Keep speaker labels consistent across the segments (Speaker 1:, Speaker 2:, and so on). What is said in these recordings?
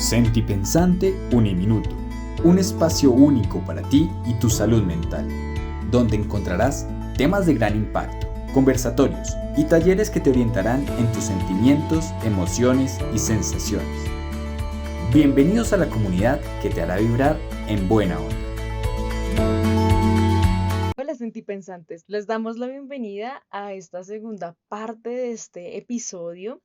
Speaker 1: Sentipensante Uniminuto, un espacio único para ti y tu salud mental, donde encontrarás temas de gran impacto, conversatorios y talleres que te orientarán en tus sentimientos, emociones y sensaciones. Bienvenidos a la comunidad que te hará vibrar en buena onda.
Speaker 2: Hola Sentipensantes, les damos la bienvenida a esta segunda parte de este episodio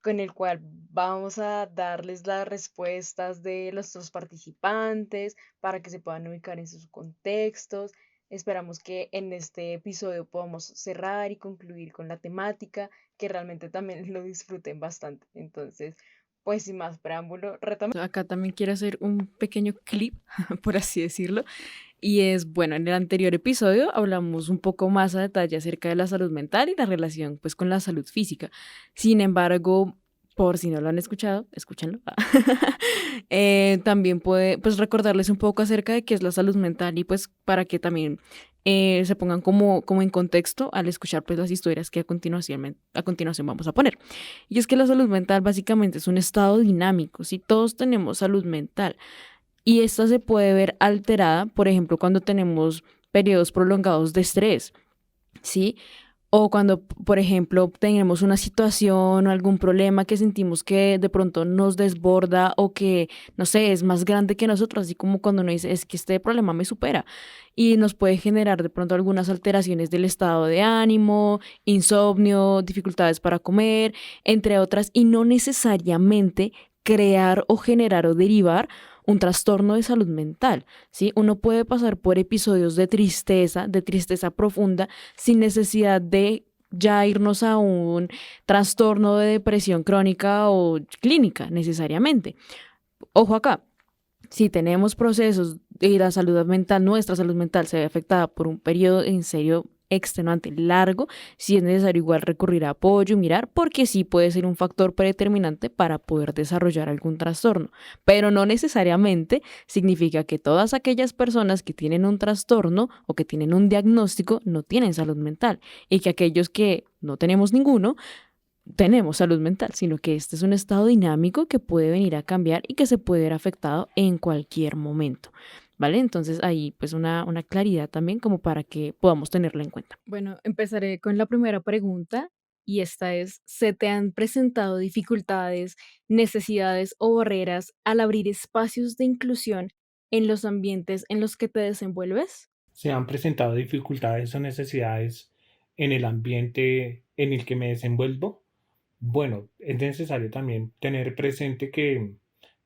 Speaker 2: con el cual vamos a darles las respuestas de nuestros participantes para que se puedan ubicar en sus contextos. Esperamos que en este episodio podamos cerrar y concluir con la temática, que realmente también lo disfruten bastante. Entonces, pues sin más preámbulo, retomemos.
Speaker 3: Acá también quiero hacer un pequeño clip, por así decirlo, y es, bueno, en el anterior episodio hablamos un poco más a detalle acerca de la salud mental y la relación pues con la salud física. Sin embargo, por si no lo han escuchado, escúchenlo. También puede pues recordarles un poco acerca de qué es la salud mental y pues para que también se pongan como en contexto al escuchar pues las historias que a continuación vamos a poner. Y es que la salud mental básicamente es un estado dinámico, si todos tenemos salud mental. Y esta se puede ver alterada, por ejemplo, cuando tenemos periodos prolongados de estrés, ¿sí? O cuando, por ejemplo, tenemos una situación o algún problema que sentimos que de pronto nos desborda o que, no sé, es más grande que nosotros, así como cuando uno dice, es que este problema me supera y nos puede generar de pronto algunas alteraciones del estado de ánimo, insomnio, dificultades para comer, entre otras, y no necesariamente crear o generar o derivar un trastorno de salud mental, ¿sí? Uno puede pasar por episodios de tristeza profunda, sin necesidad de ya irnos a un trastorno de depresión crónica o clínica necesariamente. Ojo acá, si tenemos procesos y la salud mental, nuestra salud mental se ve afectada por un periodo en serio extenuante largo, si es necesario igual recurrir a apoyo y mirar, porque sí puede ser un factor predeterminante para poder desarrollar algún trastorno, pero no necesariamente significa que todas aquellas personas que tienen un trastorno o que tienen un diagnóstico no tienen salud mental y que aquellos que no tenemos ninguno tenemos salud mental, sino que este es un estado dinámico que puede venir a cambiar y que se puede ver afectado en cualquier momento, ¿vale? Entonces ahí pues una claridad también como para que podamos tenerlo en cuenta. Bueno, empezaré con la primera pregunta y esta es, ¿se te han presentado dificultades, necesidades o barreras al abrir espacios de inclusión en los ambientes en los que te desenvuelves?
Speaker 4: Se han presentado dificultades o necesidades en el ambiente en el que me desenvuelvo. Bueno, es necesario también tener presente que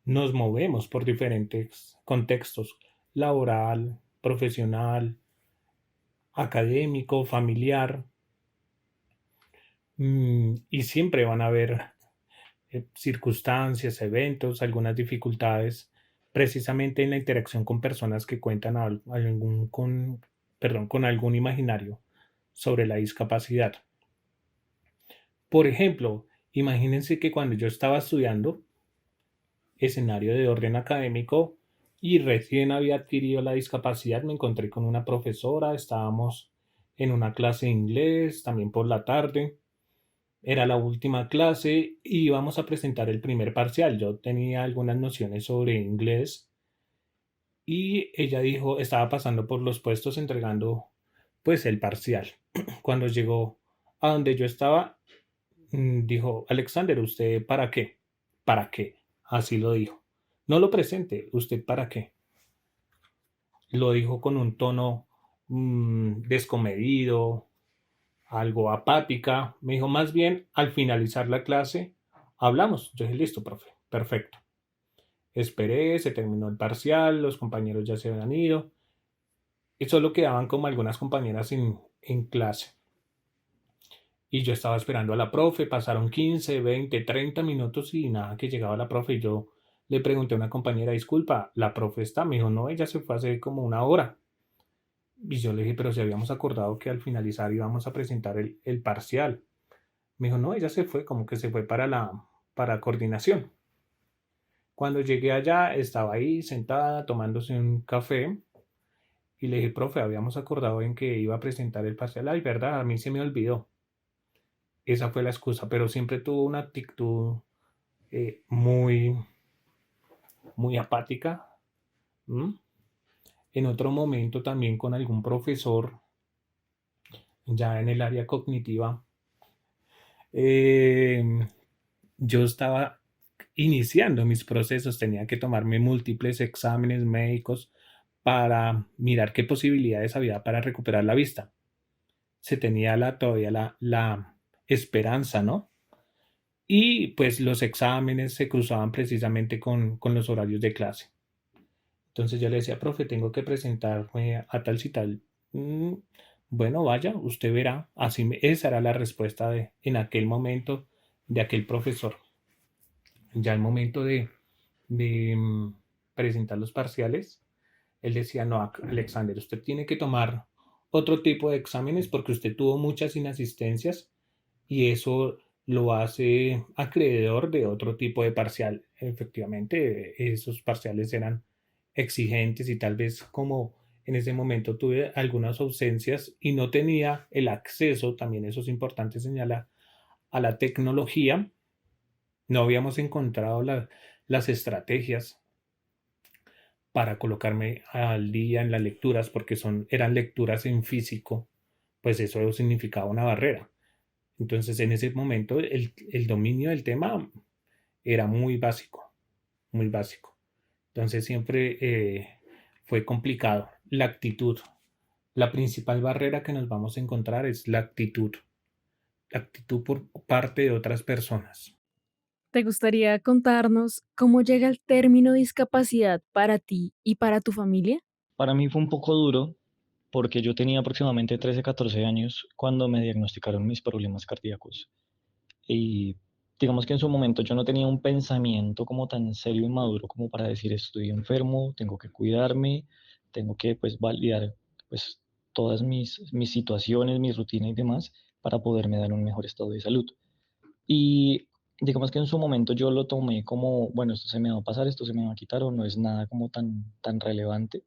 Speaker 4: nos movemos por diferentes contextos: laboral, profesional, académico, familiar, y siempre van a haber circunstancias, eventos, algunas dificultades precisamente en la interacción con personas que cuentan con algún imaginario sobre la discapacidad. Por ejemplo, imagínense que cuando yo estaba estudiando, escenario de orden académico, y recién había adquirido la discapacidad, me encontré con una profesora, estábamos en una clase de inglés, también por la tarde, era la última clase y íbamos a presentar el primer parcial. Yo tenía algunas nociones sobre inglés y ella dijo, estaba pasando por los puestos entregando pues el parcial. Cuando llegó a donde yo estaba, dijo, Alexander, ¿usted para qué? ¿Para qué? Así lo dijo. No lo presente, ¿usted para qué? Lo dijo con un tono descomedido, algo apática. Me dijo, más bien, al finalizar la clase, hablamos. Yo dije, listo, profe, perfecto. Esperé, se terminó el parcial, los compañeros ya se habían ido y solo quedaban como algunas compañeras en clase. Y yo estaba esperando a la profe, pasaron 15, 20, 30 minutos y nada que llegaba la profe. Y yo le pregunté a una compañera, disculpa, ¿la profe está? Me dijo, no, ella se fue hace como una hora. Y yo le dije, pero si habíamos acordado que al finalizar íbamos a presentar el parcial. Me dijo, no, ella se fue, como que se fue para coordinación. Cuando llegué allá, estaba ahí sentada tomándose un café y le dije, profe, habíamos acordado en que iba a presentar el parcial. Ay, verdad, a mí se me olvidó. Esa fue la excusa, pero siempre tuvo una actitud muy, muy apática. ¿m? En otro momento también con algún profesor, ya en el área cognitiva, eh, yo estaba iniciando mis procesos, tenía que tomarme múltiples exámenes médicos para mirar qué posibilidades había para recuperar la vista. Se tenía todavía la esperanza, ¿no? Y pues los exámenes se cruzaban precisamente con los horarios de clase. Entonces yo le decía, profe, tengo que presentarme a tal y tal. "Mm, bueno, vaya, usted verá". Esa era la respuesta en aquel momento de aquel profesor. Ya al momento de presentar los parciales, él decía, no, Alexander, usted tiene que tomar otro tipo de exámenes porque usted tuvo muchas inasistencias y eso lo hace acreedor de otro tipo de parcial. Efectivamente, esos parciales eran exigentes y tal vez como en ese momento tuve algunas ausencias y no tenía el acceso, también eso es importante señalar, a la tecnología, no habíamos encontrado las estrategias para colocarme al día en las lecturas porque eran lecturas en físico, pues eso significaba una barrera. Entonces, en ese momento, el dominio del tema era muy básico, muy básico. Entonces, siempre fue complicado. La actitud. La principal barrera que nos vamos a encontrar es la actitud por parte de otras personas.
Speaker 3: ¿Te gustaría contarnos cómo llega el término discapacidad para ti y para tu familia?
Speaker 5: Para mí fue un poco duro porque yo tenía aproximadamente 13, 14 años cuando me diagnosticaron mis problemas cardíacos. Y digamos que en su momento yo no tenía un pensamiento como tan serio y maduro como para decir estoy enfermo, tengo que cuidarme, tengo que pues validar pues todas mis situaciones, mi rutina y demás para poderme dar un mejor estado de salud. Y digamos que en su momento yo lo tomé como, bueno, esto se me va a pasar, esto se me va a quitar o no es nada como tan relevante.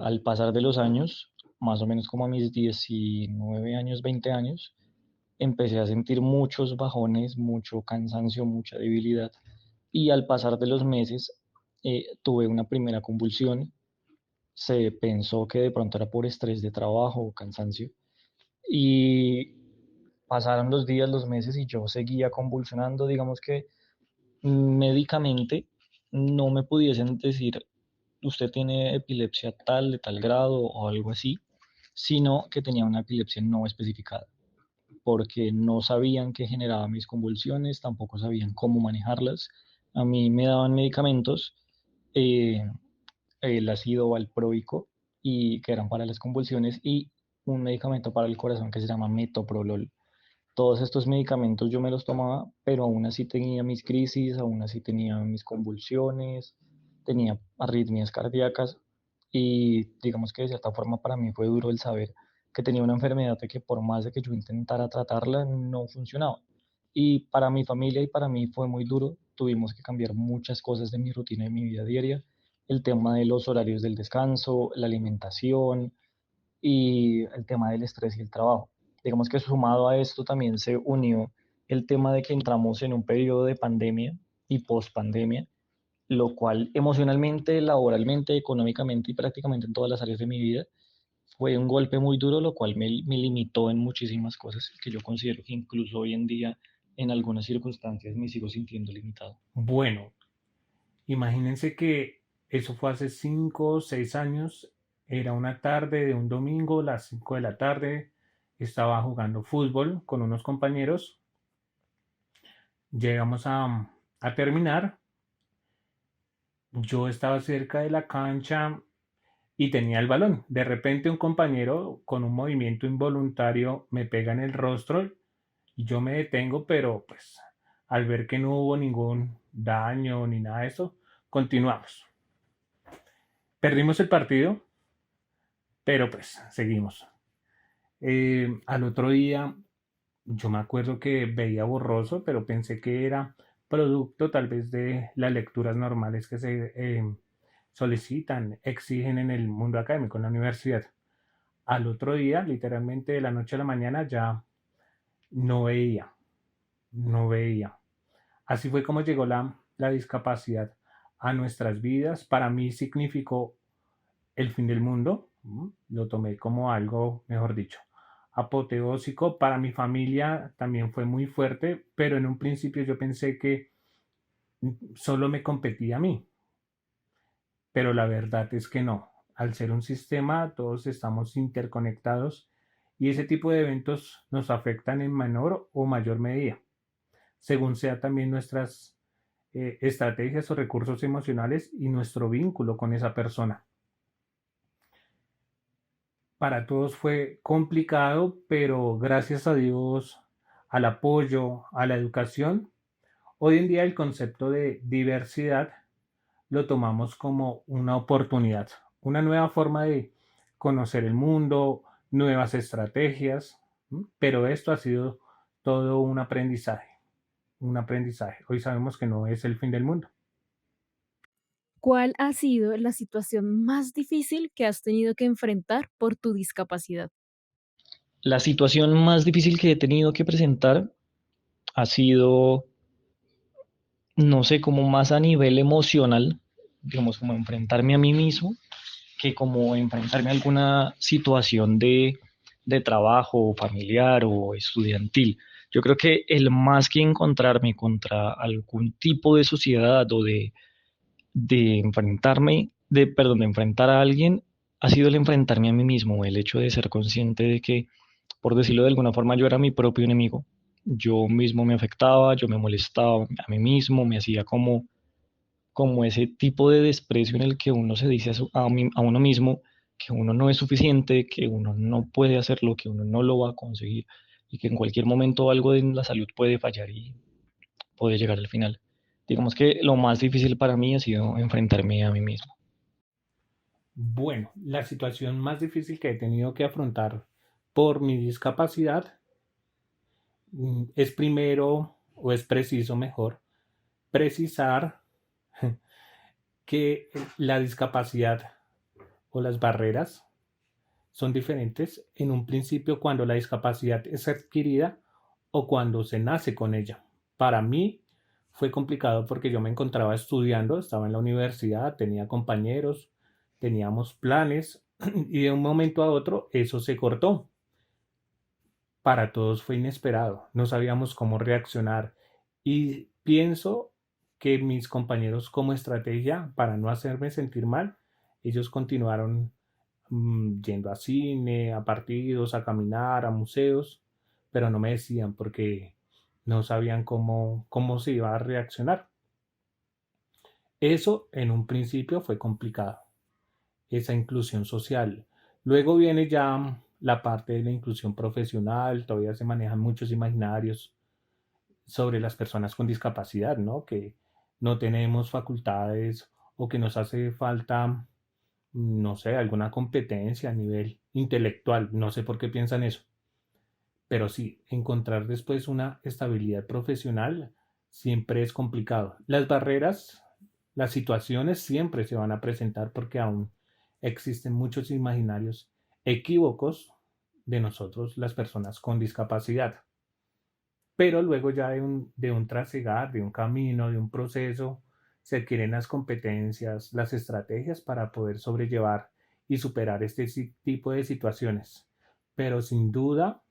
Speaker 5: Al pasar de los años, más o menos como a mis 19 años, 20 años, empecé a sentir muchos bajones, mucho cansancio, mucha debilidad. Y al pasar de los meses, tuve una primera convulsión. Se pensó que de pronto era por estrés de trabajo o cansancio. Y pasaron los días, los meses y yo seguía convulsionando. Digamos que médicamente no me pudiesen decir usted tiene epilepsia tal, de tal grado o algo así, sino que tenía una epilepsia no especificada, porque no sabían qué generaba mis convulsiones, tampoco sabían cómo manejarlas. A mí me daban medicamentos, eh, el ácido valproico, y que eran para las convulsiones, y un medicamento para el corazón que se llama metoprolol. Todos estos medicamentos yo me los tomaba, pero aún así tenía mis crisis, aún así tenía mis convulsiones, tenía arritmias cardíacas y digamos que de cierta forma para mí fue duro el saber que tenía una enfermedad de que por más de que yo intentara tratarla no funcionaba. Y para mi familia y para mí fue muy duro, tuvimos que cambiar muchas cosas de mi rutina y mi vida diaria, el tema de los horarios del descanso, la alimentación, y el tema del estrés y el trabajo. Digamos que sumado a esto también se unió el tema de que entramos en un periodo de pandemia y post-pandemia, lo cual emocionalmente, laboralmente, económicamente y prácticamente en todas las áreas de mi vida fue un golpe muy duro, lo cual me limitó en muchísimas cosas que yo considero que incluso hoy en día en algunas circunstancias me sigo sintiendo limitado.
Speaker 4: Bueno, imagínense que eso fue hace 5 o 6 años. Era una tarde de un domingo, las 5 de la tarde. Estaba jugando fútbol con unos compañeros. Llegamos a terminar. Yo estaba cerca de la cancha y tenía el balón. De repente un compañero con un movimiento involuntario me pega en el rostro y yo me detengo, pero pues al ver que no hubo ningún daño ni nada de eso, continuamos. Perdimos el partido, pero pues seguimos. Al otro día, yo me acuerdo que veía borroso, pero pensé que era producto tal vez de las lecturas normales que se solicitan, exigen en el mundo académico, en la universidad. Al otro día, literalmente de la noche a la mañana, ya no veía, no veía. Así fue como llegó la discapacidad. a nuestras vidas. Para mí significó el fin del mundo. Lo tomé como algo, mejor dicho, apoteósico. Para mi familia también fue muy fuerte, pero en un principio yo pensé que solo me competía a mí, pero la verdad es que no. Al ser un sistema, todos estamos interconectados y ese tipo de eventos nos afectan en menor o mayor medida, según sea también nuestras estrategias o recursos emocionales y nuestro vínculo con esa persona. Para todos fue complicado, pero gracias a Dios, al apoyo, a la educación, hoy en día el concepto de diversidad lo tomamos como una oportunidad, una nueva forma de conocer el mundo, nuevas estrategias, pero esto ha sido todo un aprendizaje, un aprendizaje. Hoy sabemos que no es el fin del mundo.
Speaker 3: ¿Cuál ha sido la situación más difícil que has tenido que enfrentar por tu discapacidad?
Speaker 5: La situación más difícil que he tenido que presentar ha sido, no sé, como más a nivel emocional, digamos, como enfrentarme a mí mismo, que como enfrentarme a alguna situación de trabajo familiar o estudiantil. Yo creo que el más que encontrarme contra algún tipo de sociedad o de enfrentarme, de enfrentar a alguien, ha sido el enfrentarme a mí mismo, el hecho de ser consciente de que, por decirlo de alguna forma, yo era mi propio enemigo. Yo mismo me afectaba, yo me molestaba a mí mismo, me hacía como ese tipo de desprecio en el que uno se dice a uno mismo que uno no es suficiente, que uno no puede hacerlo, que uno no lo va a conseguir y que en cualquier momento algo de la salud puede fallar y puede llegar al final. Digamos que lo más difícil para mí ha sido enfrentarme a mí mismo.
Speaker 4: Bueno, la situación más difícil que he tenido que afrontar por mi discapacidad es primero, o es preciso mejor, precisar que la discapacidad o las barreras son diferentes en un principio cuando la discapacidad es adquirida o cuando se nace con ella. Para mí fue complicado porque yo me encontraba estudiando, estaba en la universidad, tenía compañeros, teníamos planes y de un momento a otro eso se cortó. Para todos fue inesperado, no sabíamos cómo reaccionar y pienso que mis compañeros como estrategia para no hacerme sentir mal, ellos continuaron yendo a cine, a partidos, a caminar, a museos, pero no me decían porque no sabían cómo se iba a reaccionar. Eso en un principio fue complicado, esa inclusión social. Luego viene ya la parte de la inclusión profesional, todavía se manejan muchos imaginarios sobre las personas con discapacidad, ¿no? Que no tenemos facultades o que nos hace falta, no sé, alguna competencia a nivel intelectual. No sé por qué piensan eso. Pero sí, encontrar después una estabilidad profesional siempre es complicado. Las barreras, las situaciones siempre se van a presentar porque aún existen muchos imaginarios equívocos de nosotros, las personas con discapacidad. Pero luego ya de un trasegar, de un camino, de un proceso, se adquieren las competencias, las estrategias para poder sobrellevar y superar este tipo de situaciones. Pero sin duda,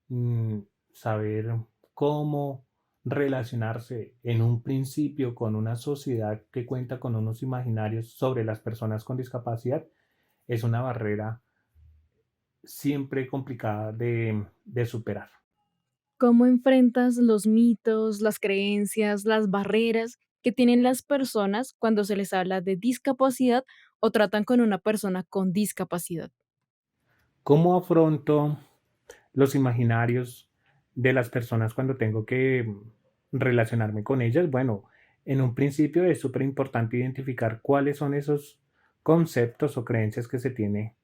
Speaker 4: mm, saber cómo relacionarse en un principio con una sociedad que cuenta con unos imaginarios sobre las personas con discapacidad es una barrera siempre complicada de superar.
Speaker 3: ¿Cómo enfrentas los mitos, las creencias, las barreras que tienen las personas cuando se les habla de discapacidad o tratan con una persona con discapacidad?
Speaker 4: ¿Cómo afronto los imaginarios de las personas cuando tengo que relacionarme con ellas? Bueno, en un principio es súper importante identificar cuáles son esos conceptos o creencias que se tiene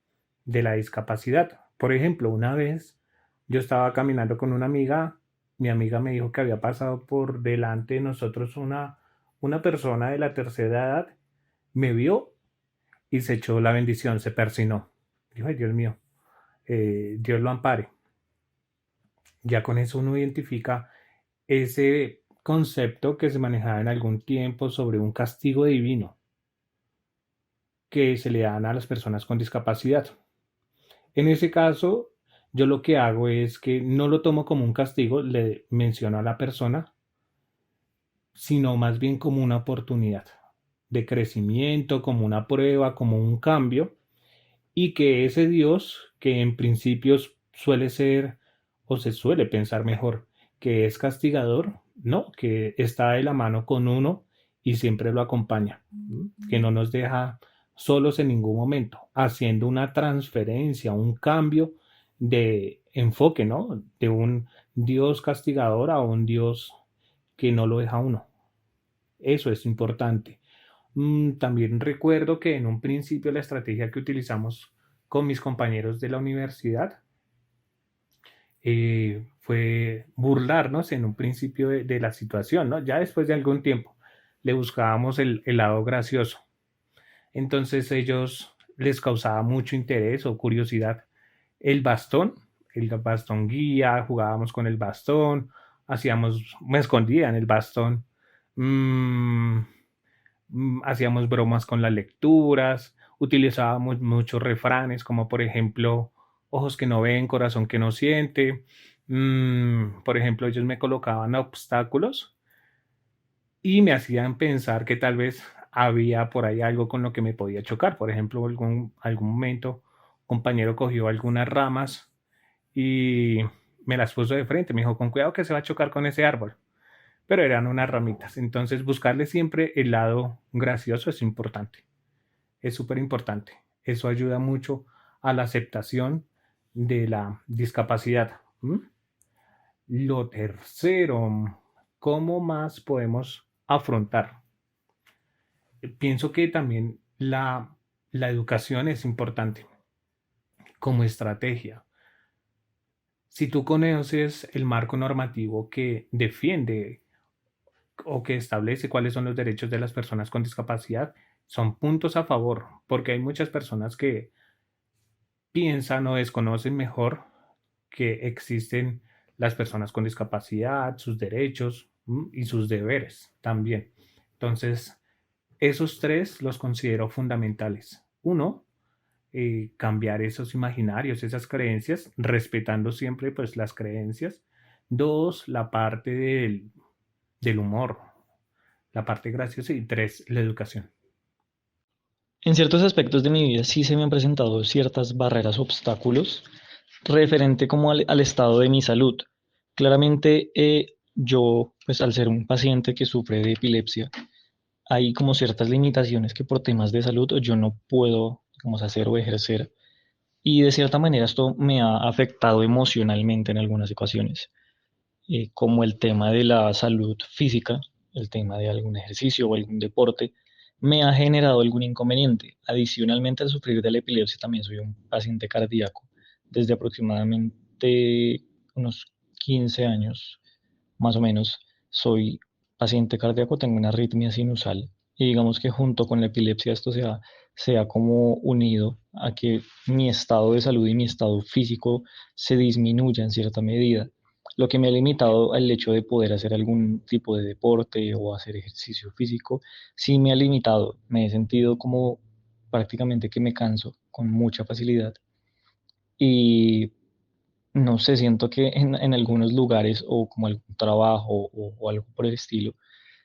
Speaker 4: de la discapacidad. Por ejemplo, una vez yo estaba caminando con una amiga, mi amiga me dijo que había pasado por delante de nosotros una persona de la tercera edad, me vio y se echó la bendición, se persinó. Dijo, ay Dios mío, Dios lo ampare. Ya con eso uno identifica ese concepto que se manejaba en algún tiempo sobre un castigo divino que se le dan a las personas con discapacidad. En ese caso, yo lo que hago es que no lo tomo como un castigo, le menciono a la persona, sino más bien como una oportunidad de crecimiento, como una prueba, como un cambio, y que ese Dios, que en principio suele ser, o se suele pensar mejor, que es castigador, no, que está de la mano con uno y siempre lo acompaña, que no nos deja solos en ningún momento, haciendo una transferencia, un cambio de enfoque, ¿no? De un Dios castigador a un Dios que no lo deja a uno. Eso es importante. También recuerdo que en un principio la estrategia que utilizamos con mis compañeros de la universidad fue burlarnos en un principio de la situación, ¿no? Ya después de algún tiempo le buscábamos el lado gracioso. Entonces ellos les causaba mucho interés o curiosidad el bastón, el bastón guía, jugábamos con el bastón, me escondía en el bastón. Mm, Hacíamos bromas con las lecturas, utilizábamos muchos refranes como por ejemplo, ojos que no ven, corazón que no siente. Por ejemplo, ellos me colocaban obstáculos y me hacían pensar que tal vez había por ahí algo con lo que me podía chocar. Por ejemplo, algún momento un compañero cogió algunas ramas y me las puso de frente. Me dijo, con cuidado que se va a chocar con ese árbol, pero eran unas ramitas. Entonces, buscarle siempre el lado gracioso es importante, es súper importante. Eso ayuda mucho a la aceptación de la discapacidad. Lo tercero, ¿cómo más podemos afrontar? Pienso que también la educación es importante como estrategia. Si tú conoces el marco normativo que defiende o que establece cuáles son los derechos de las personas con discapacidad, son puntos a favor, porque hay muchas personas que piensan o desconocen mejor que existen las personas con discapacidad, sus derechos y sus deberes también. Entonces, esos tres los considero fundamentales. Uno, cambiar esos imaginarios, esas creencias, respetando siempre pues las creencias. Dos, la parte del humor, la parte graciosa. Y tres, la educación.
Speaker 5: En ciertos aspectos de mi vida sí se me han presentado ciertas barreras, obstáculos, referente como al estado de mi salud. Claramente, yo, pues al ser un paciente que sufre de epilepsia, hay como ciertas limitaciones que por temas de salud yo no puedo, digamos, hacer o ejercer. Y de cierta manera esto me ha afectado emocionalmente en algunas ocasiones, como el tema de la salud física, el tema de algún ejercicio o algún deporte, me ha generado algún inconveniente. Adicionalmente, al sufrir de la epilepsia, también soy un paciente cardíaco. Desde aproximadamente unos 15 años, más o menos, soy paciente cardíaco, tengo una arritmia sinusal. Y digamos que junto con la epilepsia esto se ha como unido a que mi estado de salud y mi estado físico se disminuya en cierta medida, lo que me ha limitado al hecho de poder hacer algún tipo de deporte o hacer ejercicio físico. Sí me ha limitado, me he sentido como prácticamente que me canso con mucha facilidad y no sé, siento que en algunos lugares o como algún trabajo o algo por el estilo,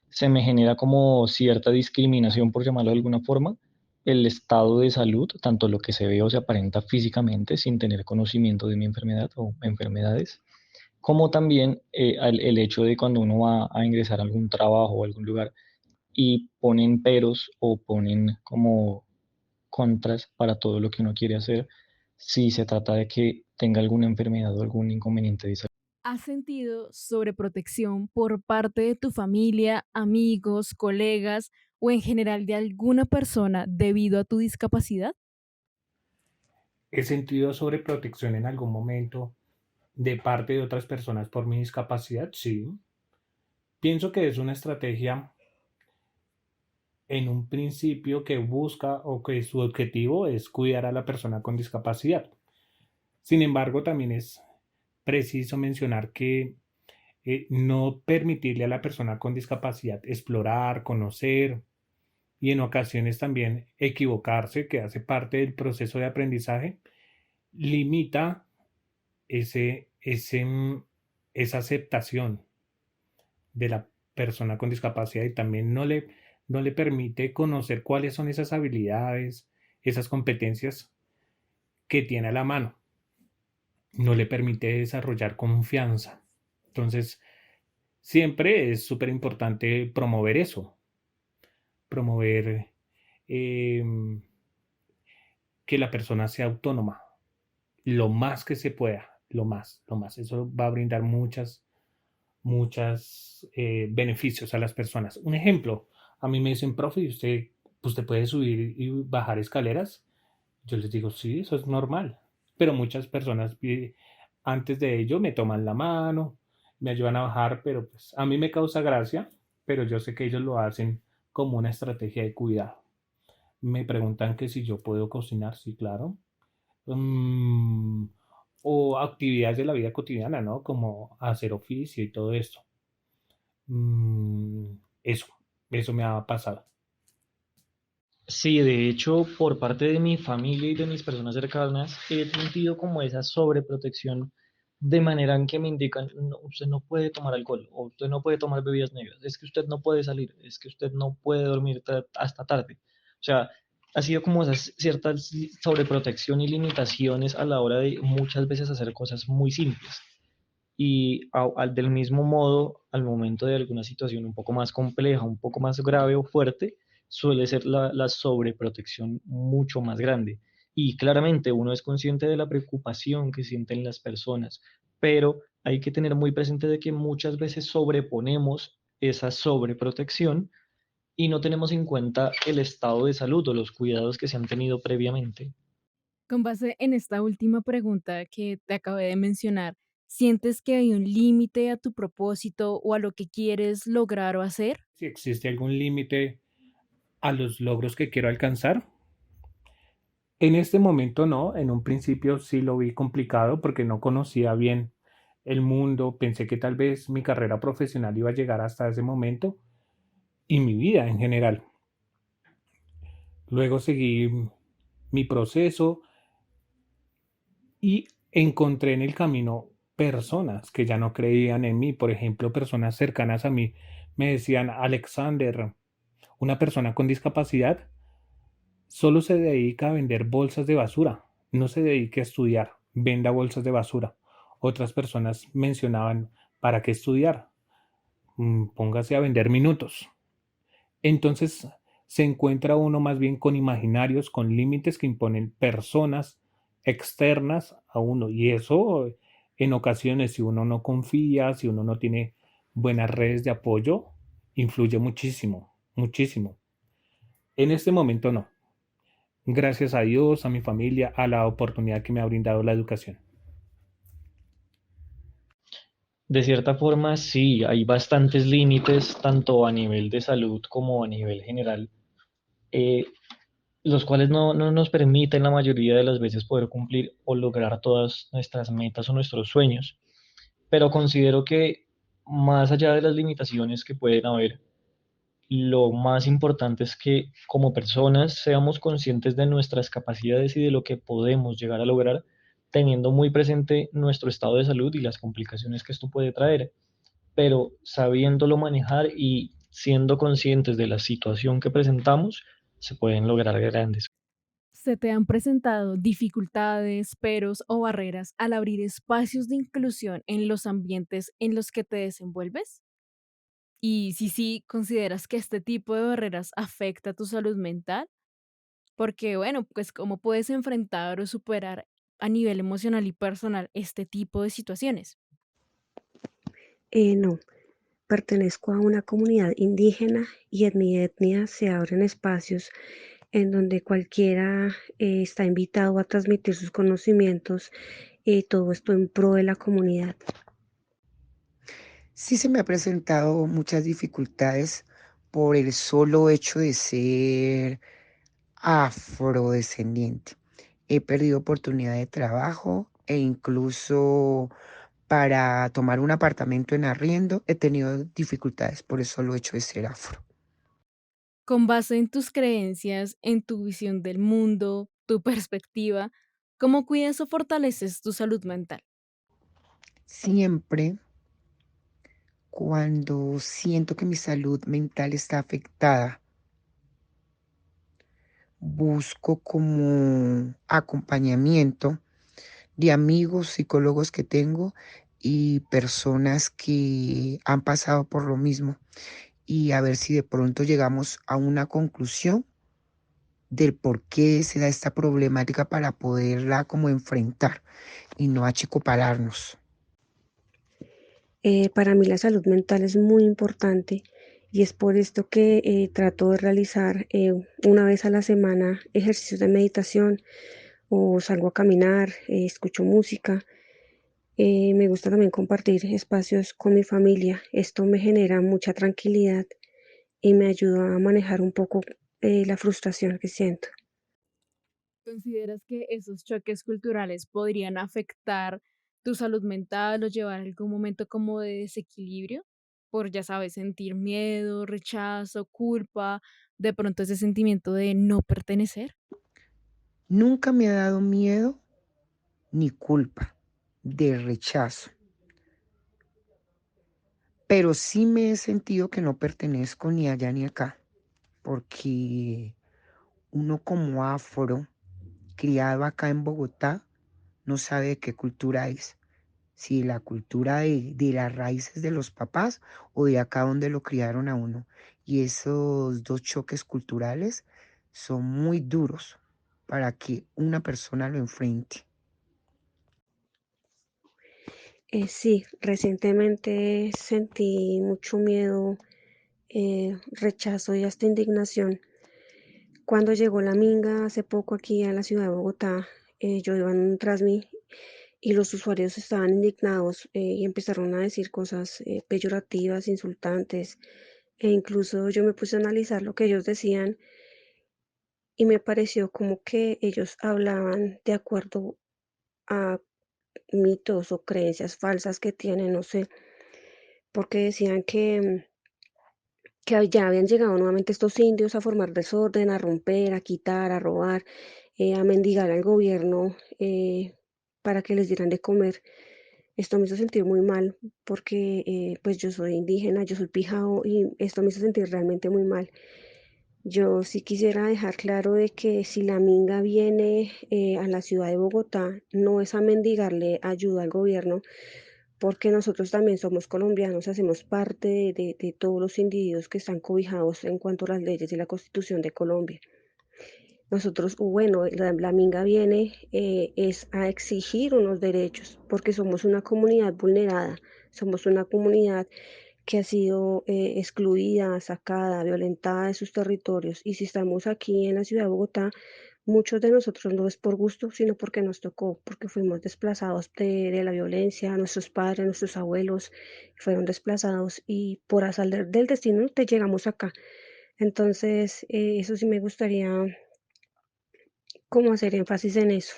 Speaker 5: se me genera como cierta discriminación, por llamarlo de alguna forma, el estado de salud, tanto lo que se ve o se aparenta físicamente sin tener conocimiento de mi enfermedad o enfermedades, como también el hecho de cuando uno va a ingresar a algún trabajo o algún lugar y ponen peros o ponen como contras para todo lo que uno quiere hacer, si se trata de que tenga alguna enfermedad o algún inconveniente de salud.
Speaker 3: ¿Has sentido sobreprotección por parte de tu familia, amigos, colegas o en general de alguna persona debido a tu discapacidad?
Speaker 4: He sentido sobreprotección en algún momento de parte de otras personas por mi discapacidad, sí. Pienso que es una estrategia en un principio que busca o que su objetivo es cuidar a la persona con discapacidad. Sin embargo, también es preciso mencionar que no permitirle a la persona con discapacidad explorar, conocer y en ocasiones también equivocarse, que hace parte del proceso de aprendizaje, limita ese, ese, esa aceptación de la persona con discapacidad y también no le permite conocer cuáles son esas habilidades, esas competencias que tiene a la mano. No le permite desarrollar confianza. Entonces, siempre es súper importante promover eso, promover eh, que la persona sea autónoma lo más que se pueda, lo más. Eso va a brindar muchas beneficios a las personas. Un ejemplo, a mí me dicen, profe, ¿usted puede subir y bajar escaleras? Yo les digo, sí, eso es normal. Pero muchas personas antes de ello me toman la mano, me ayudan a bajar, pero pues a mí me causa gracia, pero yo sé que ellos lo hacen como una estrategia de cuidado. Me preguntan que si yo puedo cocinar, sí, claro. Mm, o actividades de la vida cotidiana, ¿no? Como hacer oficio y todo esto. Mm, eso, eso me ha pasado.
Speaker 5: Sí, de hecho, por parte de mi familia y de mis personas cercanas, he sentido como esa sobreprotección de manera en que me indican, "No, usted no puede tomar alcohol o usted no puede tomar bebidas negras, es que usted no puede salir, es que usted no puede dormir hasta tarde". O sea, ha sido como esas ciertas sobreprotección y limitaciones a la hora de muchas veces hacer cosas muy simples. Y del mismo modo, al momento de alguna situación un poco más compleja, un poco más grave o fuerte, suele ser la sobreprotección mucho más grande. Y claramente uno es consciente de la preocupación que sienten las personas, pero hay que tener muy presente de que muchas veces sobreponemos esa sobreprotección y no tenemos en cuenta el estado de salud o los cuidados que se han tenido previamente.
Speaker 3: Con base en esta última pregunta que te acabé de mencionar, ¿sientes que hay un límite a tu propósito o a lo que quieres lograr o hacer?
Speaker 4: Si existe algún límite a los logros que quiero alcanzar. En este momento no, en un principio sí lo vi complicado porque no conocía bien el mundo, pensé que tal vez mi carrera profesional iba a llegar hasta ese momento y mi vida en general. Luego seguí mi proceso y encontré en el camino personas que ya no creían en mí, por ejemplo, personas cercanas a mí me decían, Alexander, una persona con discapacidad solo se dedica a vender bolsas de basura, no se dedica a estudiar, venda bolsas de basura. Otras personas mencionaban, ¿para qué estudiar? Póngase a vender minutos. Entonces se encuentra uno más bien con imaginarios, con límites que imponen personas externas a uno. Y eso en ocasiones, si uno no confía, si uno no tiene buenas redes de apoyo, influye muchísimo, muchísimo. En este momento no. Gracias a Dios, a mi familia, a la oportunidad que me ha brindado la educación.
Speaker 5: De cierta forma, sí, hay bastantes límites, tanto a nivel de salud como a nivel general, eh, los cuales no nos permiten la mayoría de las veces poder cumplir o lograr todas nuestras metas o nuestros sueños. Pero considero que más allá de las limitaciones que pueden haber, lo más importante es que como personas seamos conscientes de nuestras capacidades y de lo que podemos llegar a lograr, teniendo muy presente nuestro estado de salud y las complicaciones que esto puede traer, pero sabiéndolo manejar y siendo conscientes de la situación que presentamos, se pueden lograr grandes.
Speaker 3: ¿Se te han presentado dificultades, peros o barreras al abrir espacios de inclusión en los ambientes en los que te desenvuelves? Y si sí, ¿consideras que este tipo de barreras afecta tu salud mental? Porque, bueno, pues cómo puedes enfrentar o superar a nivel emocional y personal este tipo de situaciones.
Speaker 6: No, pertenezco a una comunidad indígena y en mi etnia se abren espacios en donde cualquiera está invitado a transmitir sus conocimientos, todo esto en pro de la comunidad.
Speaker 7: Sí se me ha presentado muchas dificultades por el solo hecho de ser afrodescendiente. He perdido oportunidad de trabajo e incluso para tomar un apartamento en arriendo, he tenido dificultades por eso lo hecho de ser afro.
Speaker 3: Con base en tus creencias, en tu visión del mundo, tu perspectiva, ¿cómo cuidas o fortaleces tu salud mental?
Speaker 7: Siempre cuando siento que mi salud mental está afectada, busco como acompañamiento de amigos, psicólogos que tengo y personas que han pasado por lo mismo y a ver si de pronto llegamos a una conclusión del por qué se da esta problemática para poderla como enfrentar y no achicopalarnos.
Speaker 6: Para mí la salud mental es muy importante y es por esto que trato de realizar una vez a la semana ejercicios de meditación o salgo a caminar, escucho música. Me gusta también compartir espacios con mi familia. Esto me genera mucha tranquilidad y me ayuda a manejar un poco la frustración que siento.
Speaker 3: ¿Consideras que esos choques culturales podrían afectar tu salud mental o llevar a algún momento como de desequilibrio? Por, ya sabes, sentir miedo, rechazo, culpa, de pronto ese sentimiento de no pertenecer.
Speaker 7: Nunca me ha dado miedo ni culpa de rechazo, pero sí me he sentido que no pertenezco ni allá ni acá, porque uno como afro, criado acá en Bogotá, no sabe de qué cultura es, si la cultura de las raíces de los papás o de acá donde lo criaron a uno. Y esos dos choques culturales son muy duros para que una persona lo enfrente.
Speaker 6: Sí, recientemente sentí mucho miedo, rechazo y hasta indignación. Cuando llegó la Minga hace poco aquí a la ciudad de Bogotá, yo iba en un Transmi y los usuarios estaban indignados y empezaron a decir cosas peyorativas, insultantes, e incluso yo me puse a analizar lo que ellos decían y me pareció como que ellos hablaban de acuerdo a mitos o creencias falsas que tienen, no sé, porque decían que ya habían llegado nuevamente estos indios a formar desorden, a romper, a quitar, a robar, a mendigar al gobierno para que les dieran de comer. Esto me hizo sentir muy mal porque pues yo soy indígena, yo soy pijao y esto me hizo sentir realmente muy mal. Yo sí quisiera dejar claro de que si la Minga viene a la ciudad de Bogotá, no es a mendigarle ayuda al gobierno, porque nosotros también somos colombianos, hacemos parte de todos los individuos que están cobijados en cuanto a las leyes y la Constitución de Colombia. Nosotros, bueno, la Minga viene es a exigir unos derechos, porque somos una comunidad vulnerada, somos una comunidad que ha sido excluida, sacada, violentada de sus territorios. Y si estamos aquí en la ciudad de Bogotá, muchos de nosotros no es por gusto, sino porque nos tocó, porque fuimos desplazados de la violencia, nuestros padres, nuestros abuelos fueron desplazados y por azar del destino te llegamos acá. Entonces, eso sí me gustaría como hacer énfasis en eso.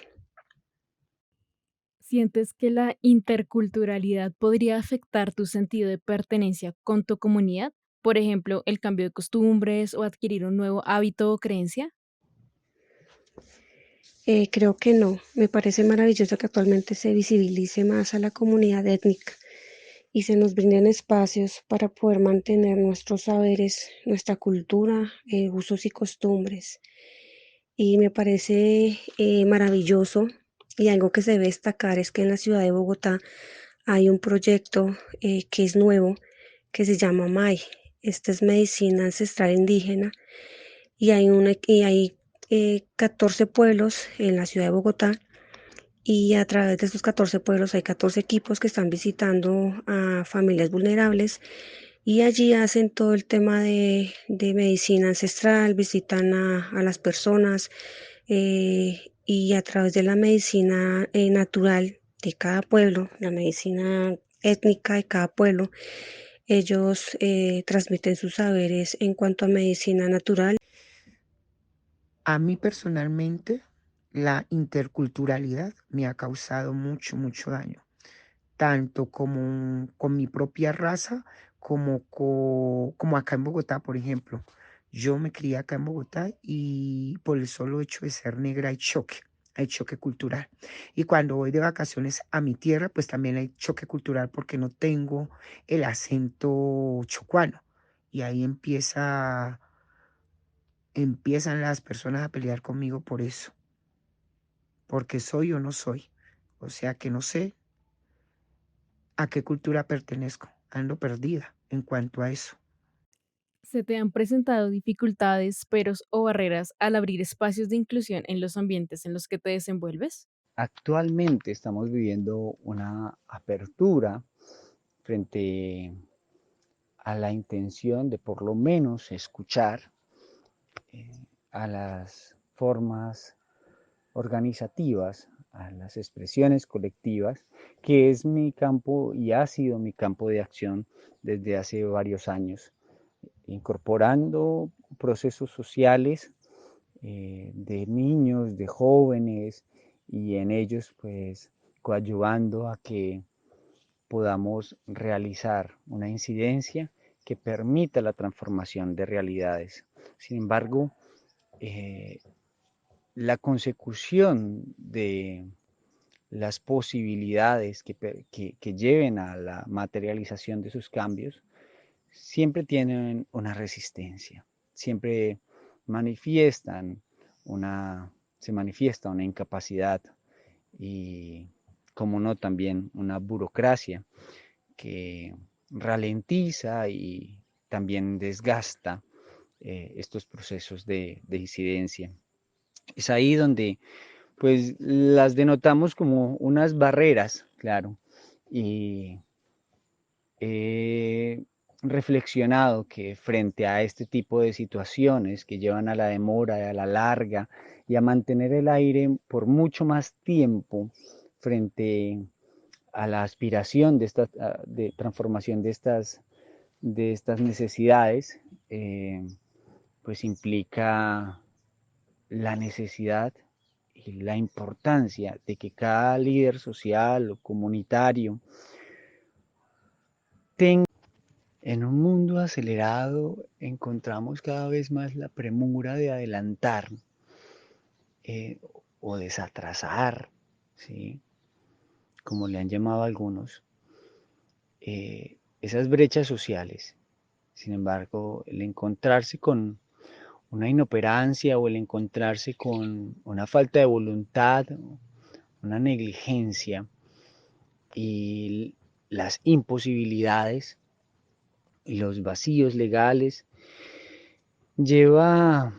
Speaker 3: ¿Sientes que la interculturalidad podría afectar tu sentido de pertenencia con tu comunidad? Por ejemplo, el cambio de costumbres o adquirir un nuevo hábito o creencia.
Speaker 6: Creo que no. Me parece maravilloso que actualmente se visibilice más a la comunidad étnica y se nos brinden espacios para poder mantener nuestros saberes, nuestra cultura, usos y costumbres. Y me parece maravilloso y algo que se debe destacar es que en la ciudad de Bogotá hay un proyecto que es nuevo, que se llama MAI. Esta es Medicina Ancestral Indígena y hay 14 pueblos en la ciudad de Bogotá y a través de estos 14 pueblos hay 14 equipos que están visitando a familias vulnerables y allí hacen todo el tema de medicina ancestral, visitan a las personas y a través de la medicina natural de cada pueblo, la medicina étnica de cada pueblo, ellos transmiten sus saberes en cuanto a medicina natural.
Speaker 7: A mí personalmente, la interculturalidad me ha causado mucho, mucho daño. tanto como con mi propia raza, como acá en Bogotá, por ejemplo. Yo me crié acá en Bogotá y por el solo hecho de ser negra hay choque cultural. Y cuando voy de vacaciones a mi tierra, pues también hay choque cultural porque no tengo el acento chocuano. Y ahí empiezan las personas a pelear conmigo por eso, porque soy o no soy. O sea que no sé a qué cultura pertenezco. Ando perdida en cuanto a eso.
Speaker 3: ¿Se te han presentado dificultades, peros o barreras al abrir espacios de inclusión en los ambientes en los que te desenvuelves?
Speaker 8: Actualmente estamos viviendo una apertura frente a la intención de por lo menos escuchar eh, a las formas organizativas, a las expresiones colectivas, que es mi campo y ha sido mi campo de acción desde hace varios años, incorporando procesos sociales de niños, de jóvenes, y en ellos pues coadyuvando a que podamos realizar una incidencia que permita la transformación de realidades. Sin embargo, eh, la consecución de las posibilidades que lleven a la materialización de esos cambios siempre tienen una resistencia, siempre manifiestan una, se manifiesta una incapacidad y, como no, también una burocracia que ralentiza y también desgasta estos procesos de incidencia. Es ahí donde pues las denotamos como unas barreras, claro, y he reflexionado que frente a este tipo de situaciones que llevan a la demora, a la larga y a mantener el aire por mucho más tiempo frente a la aspiración de esta de transformación de estas necesidades, pues implica la necesidad y la importancia de que cada líder social o comunitario tenga. En un mundo acelerado encontramos cada vez más la premura de adelantar eh, o desatrasar, ¿sí? Como le han llamado algunos, esas brechas sociales. Sin embargo, el encontrarse con una inoperancia o el encontrarse con una falta de voluntad, una negligencia y las imposibilidades y los vacíos legales lleva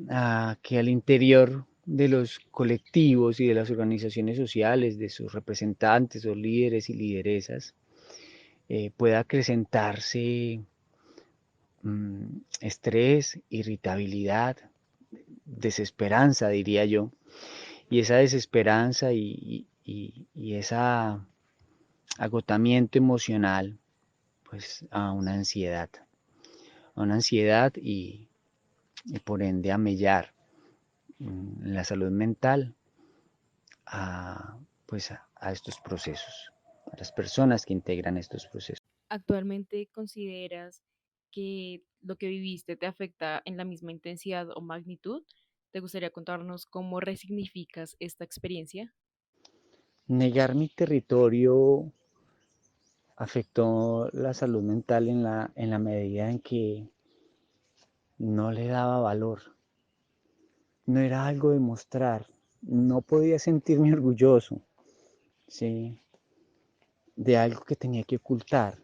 Speaker 8: a que al interior de los colectivos y de las organizaciones sociales, de sus representantes o líderes y lideresas, pueda acrecentarse estrés, irritabilidad, desesperanza, diría yo. Y esa desesperanza y ese agotamiento emocional, pues a una ansiedad y por ende a mellar la salud mental a, pues a estos procesos, a las personas que integran estos procesos.
Speaker 3: ¿Actualmente consideras que lo que viviste te afecta en la misma intensidad o magnitud? ¿Te gustaría contarnos cómo resignificas esta experiencia?
Speaker 8: Negar mi territorio afectó la salud mental en la medida en que no le daba valor, no era algo de mostrar, no podía sentirme orgulloso, ¿sí? De algo que tenía que ocultar,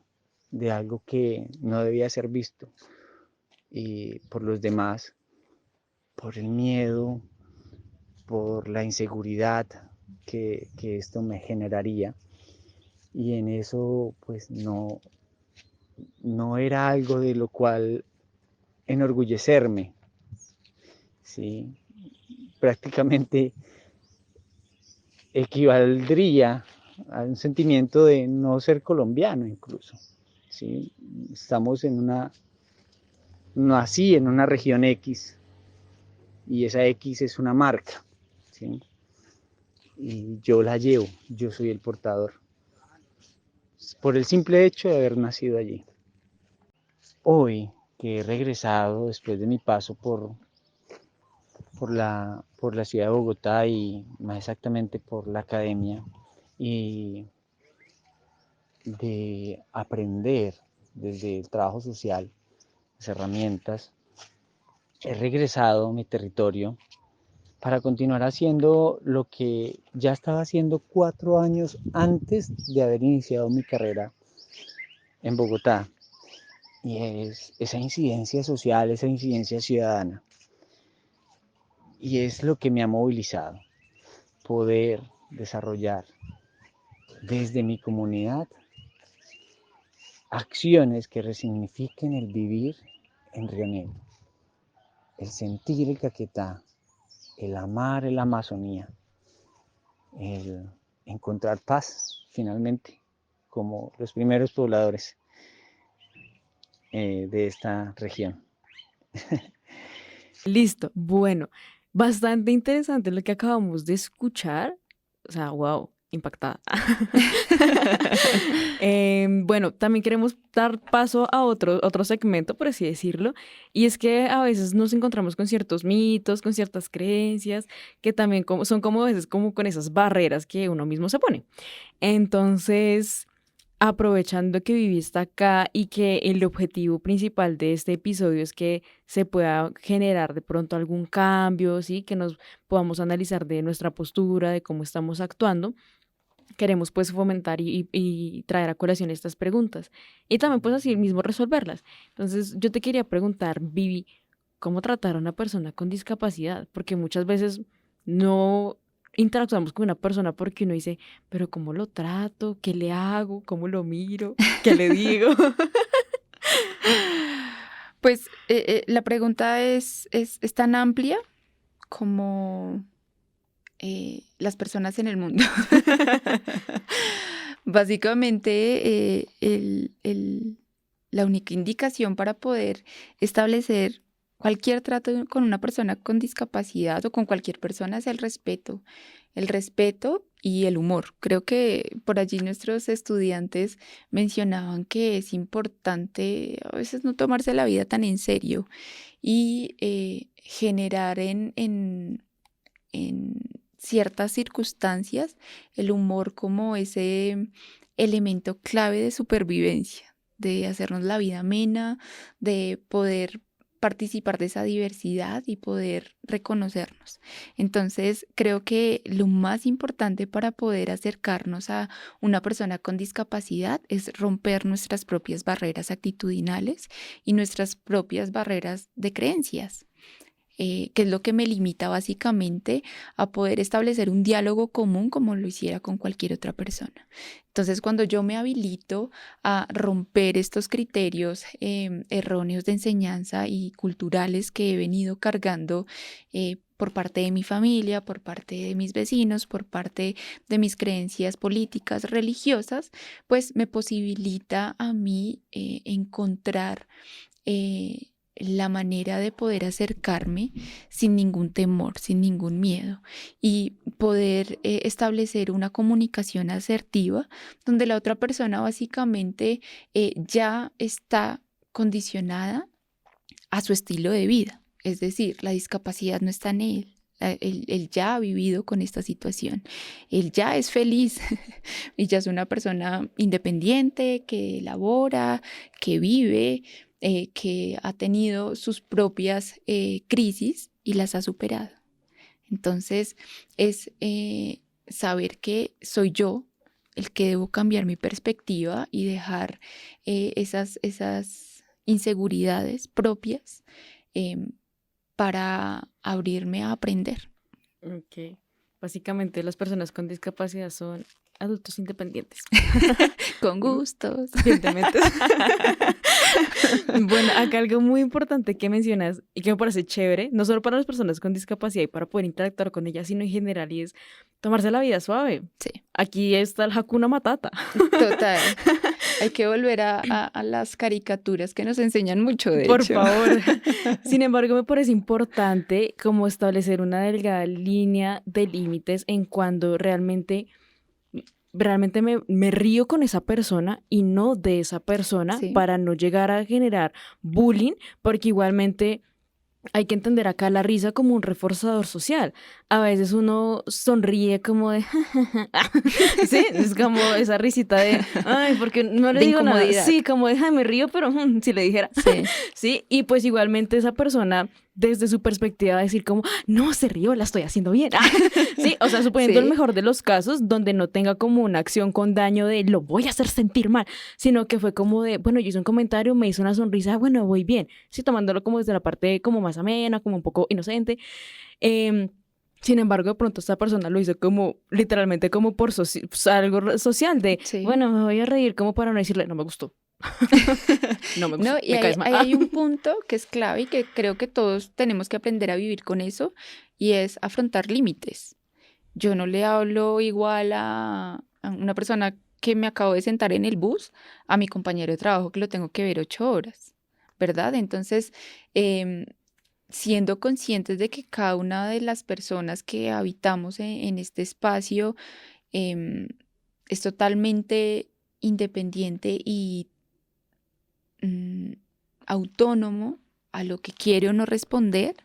Speaker 8: de algo que no debía ser visto y por los demás, por el miedo, por la inseguridad que esto me generaría. Y en eso pues no era algo de lo cual enorgullecerme, ¿sí? Prácticamente equivaldría a un sentimiento de no ser colombiano incluso, ¿sí? Estamos en una, nací en una región X y esa X es una marca, ¿sí? Y yo la llevo, yo soy el portador. por el simple hecho de haber nacido allí. Hoy que he regresado después de mi paso por la ciudad de Bogotá y más exactamente por la academia, y de aprender desde el trabajo social las herramientas, he regresado a mi territorio para continuar haciendo lo que ya estaba haciendo 4 años antes de haber iniciado mi carrera en Bogotá, y es esa incidencia social, esa incidencia ciudadana. Y es lo que me ha movilizado, poder desarrollar desde mi comunidad acciones que resignifiquen el vivir en Río Negro, el sentir el Caquetá, el amar la Amazonía, el encontrar paz finalmente como los primeros pobladores de esta región.
Speaker 3: Listo. Bueno, bastante interesante lo que acabamos de escuchar. O sea, wow, impactada. Bueno, también queremos dar paso a otro segmento, por así decirlo, y es que a veces nos encontramos con ciertos mitos, con ciertas creencias, que también son como a veces como con esas barreras que uno mismo se pone. Entonces, aprovechando que Vivi está acá y que el objetivo principal de este episodio es que se pueda generar de pronto algún cambio, ¿sí? Que nos podamos analizar de nuestra postura, de cómo estamos actuando. Queremos pues fomentar y traer a colación estas preguntas y también pues así mismo resolverlas. Entonces yo te quería preguntar, Vivi, ¿cómo tratar a una persona con discapacidad? Porque muchas veces no interactuamos con una persona porque uno dice, pero ¿cómo lo trato? ¿Qué le hago? ¿Cómo lo miro? ¿Qué le digo?
Speaker 9: Pues la pregunta es tan amplia como las personas en el mundo. Básicamente, la única indicación para poder establecer cualquier trato con una persona con discapacidad o con cualquier persona es el respeto y el humor. Creo que por allí nuestros estudiantes mencionaban que es importante a veces no tomarse la vida tan en serio y generar en ciertas circunstancias el humor como ese elemento clave de supervivencia, de hacernos la vida amena, de poder participar de esa diversidad y poder reconocernos. Entonces, creo que lo más importante para poder acercarnos a una persona con discapacidad es romper nuestras propias barreras actitudinales y nuestras propias barreras de creencias. Que es lo que me limita básicamente a poder establecer un diálogo común como lo hiciera con cualquier otra persona. Entonces, cuando yo me habilito a romper estos criterios erróneos de enseñanza y culturales que he venido cargando por parte de mi familia, por parte de mis vecinos, por parte de mis creencias políticas, religiosas, pues me posibilita a mí encontrar la manera de poder acercarme sin ningún temor, sin ningún miedo y poder establecer una comunicación asertiva donde la otra persona básicamente ya está condicionada a su estilo de vida. Es decir, la discapacidad no está en él. Él ya ha vivido con esta situación, él ya es feliz y ya es una persona independiente que elabora, que vive, que ha tenido sus propias crisis y las ha superado. Entonces es saber que soy yo el que debo cambiar mi perspectiva y dejar esas inseguridades propias para abrirme a aprender.
Speaker 3: Ok. Básicamente las personas con discapacidad son adultos independientes.
Speaker 9: Con gustos.
Speaker 3: Evidentemente. Bueno, acá algo muy importante que mencionas y que me parece chévere, no solo para las personas con discapacidad y para poder interactuar con ellas, sino en general, y es tomarse la vida suave.
Speaker 9: Sí.
Speaker 3: Aquí está el Hakuna Matata.
Speaker 9: Total. Hay que volver a las caricaturas que nos enseñan mucho, de
Speaker 3: Por
Speaker 9: hecho.
Speaker 3: favor. Sin embargo, me parece importante como establecer una delgada línea de límites en cuando realmente realmente me río con esa persona y no de esa persona
Speaker 9: Sí.
Speaker 3: para no llegar a generar bullying, porque igualmente hay que entender acá la risa como un reforzador social. A veces uno sonríe como de, sí, es como esa risita de, ay, porque no le
Speaker 9: De
Speaker 3: digo nada.
Speaker 9: incomodidad.
Speaker 3: Sí, como de, ay, me río, pero si le dijera,
Speaker 9: Sí.
Speaker 3: sí, y pues igualmente esa persona, desde su perspectiva, va a decir como, no, se rió, la estoy haciendo bien. Sí, o sea, suponiendo el
Speaker 9: Sí.
Speaker 3: mejor de los casos, donde no tenga como una acción con daño de, lo voy a hacer sentir mal, sino que fue como de, bueno, yo hice un comentario, me hizo una sonrisa, bueno, voy bien. Sí, tomándolo como desde la parte como más amena, como un poco inocente. Em, Sin embargo, de pronto esta persona lo hizo como, literalmente como por algo social, de,
Speaker 9: Sí.
Speaker 3: bueno, me voy a reír como para no decirle, no me gustó. No me gustó,
Speaker 9: No, y
Speaker 3: me
Speaker 9: ahí,
Speaker 3: caes mal.
Speaker 9: ahí hay un punto que es clave y que creo que todos tenemos que aprender a vivir con eso, y es afrontar límites. Yo no le hablo igual a una persona que me acabo de sentar en el bus a mi compañero de trabajo que lo tengo que ver 8 horas, ¿verdad? Entonces, em, siendo conscientes de que cada una de las personas que habitamos en este espacio em, es totalmente independiente y mm, autónomo a lo que quiere o no responder,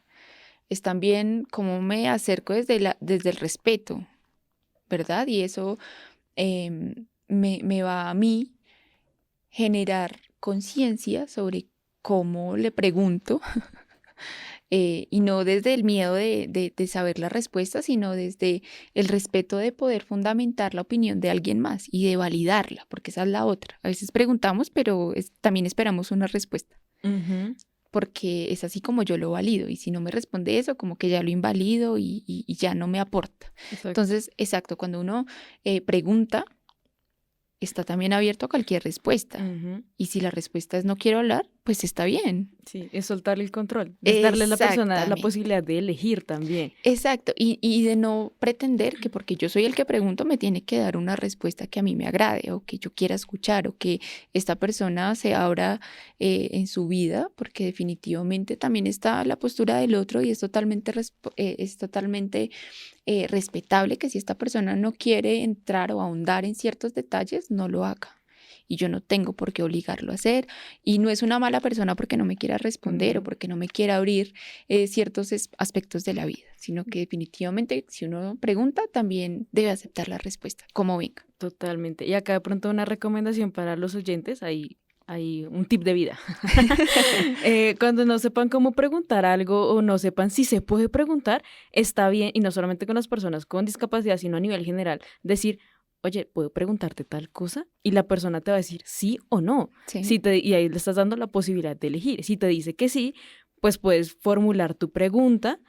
Speaker 9: es también cómo me acerco desde el respeto, ¿verdad? Y eso me va a mí generar conciencia sobre cómo le pregunto, y no desde el miedo de saber la respuesta, sino desde el respeto de poder fundamentar la opinión de alguien más y de validarla, porque esa es la otra. A veces preguntamos, pero también esperamos una respuesta,
Speaker 3: Ujú,
Speaker 9: porque es así como yo lo valido, y si no me responde eso, como que ya lo invalido y ya no me aporta.
Speaker 3: exacto.
Speaker 9: Entonces, exacto, cuando uno pregunta, está también abierto a cualquier respuesta.
Speaker 3: Ujú,
Speaker 9: Y si la respuesta es no quiero hablar, pues está bien.
Speaker 3: sí, es soltarle el control, es darle a la persona la
Speaker 9: Exactamente.
Speaker 3: posibilidad de elegir también.
Speaker 9: Exacto, y de no pretender que porque yo soy el que pregunto me tiene que dar una respuesta que a mí me agrade o que yo quiera escuchar o que esta persona se abra en su vida, porque definitivamente también está la postura del otro y es totalmente, respetable que si esta persona no quiere entrar o ahondar en ciertos detalles, no lo haga. Y yo no tengo por qué obligarlo a hacer. Y no es una mala persona porque no me quiera responder o
Speaker 3: Ujú.
Speaker 9: porque no me quiera abrir ciertos aspectos de la vida, sino que definitivamente si uno pregunta también debe aceptar la respuesta, como venga.
Speaker 3: Totalmente. Y acá de pronto una recomendación para los oyentes, hay un tip de vida. Cuando no sepan cómo preguntar algo o no sepan si se puede preguntar, está bien, y no solamente con las personas con discapacidad, sino a nivel general, decir, oye, ¿puedo preguntarte tal cosa? Y la persona te va a decir sí o no.
Speaker 9: Sí,
Speaker 3: Y ahí le estás dando la posibilidad de elegir. Si te dice que sí, pues puedes formular tu pregunta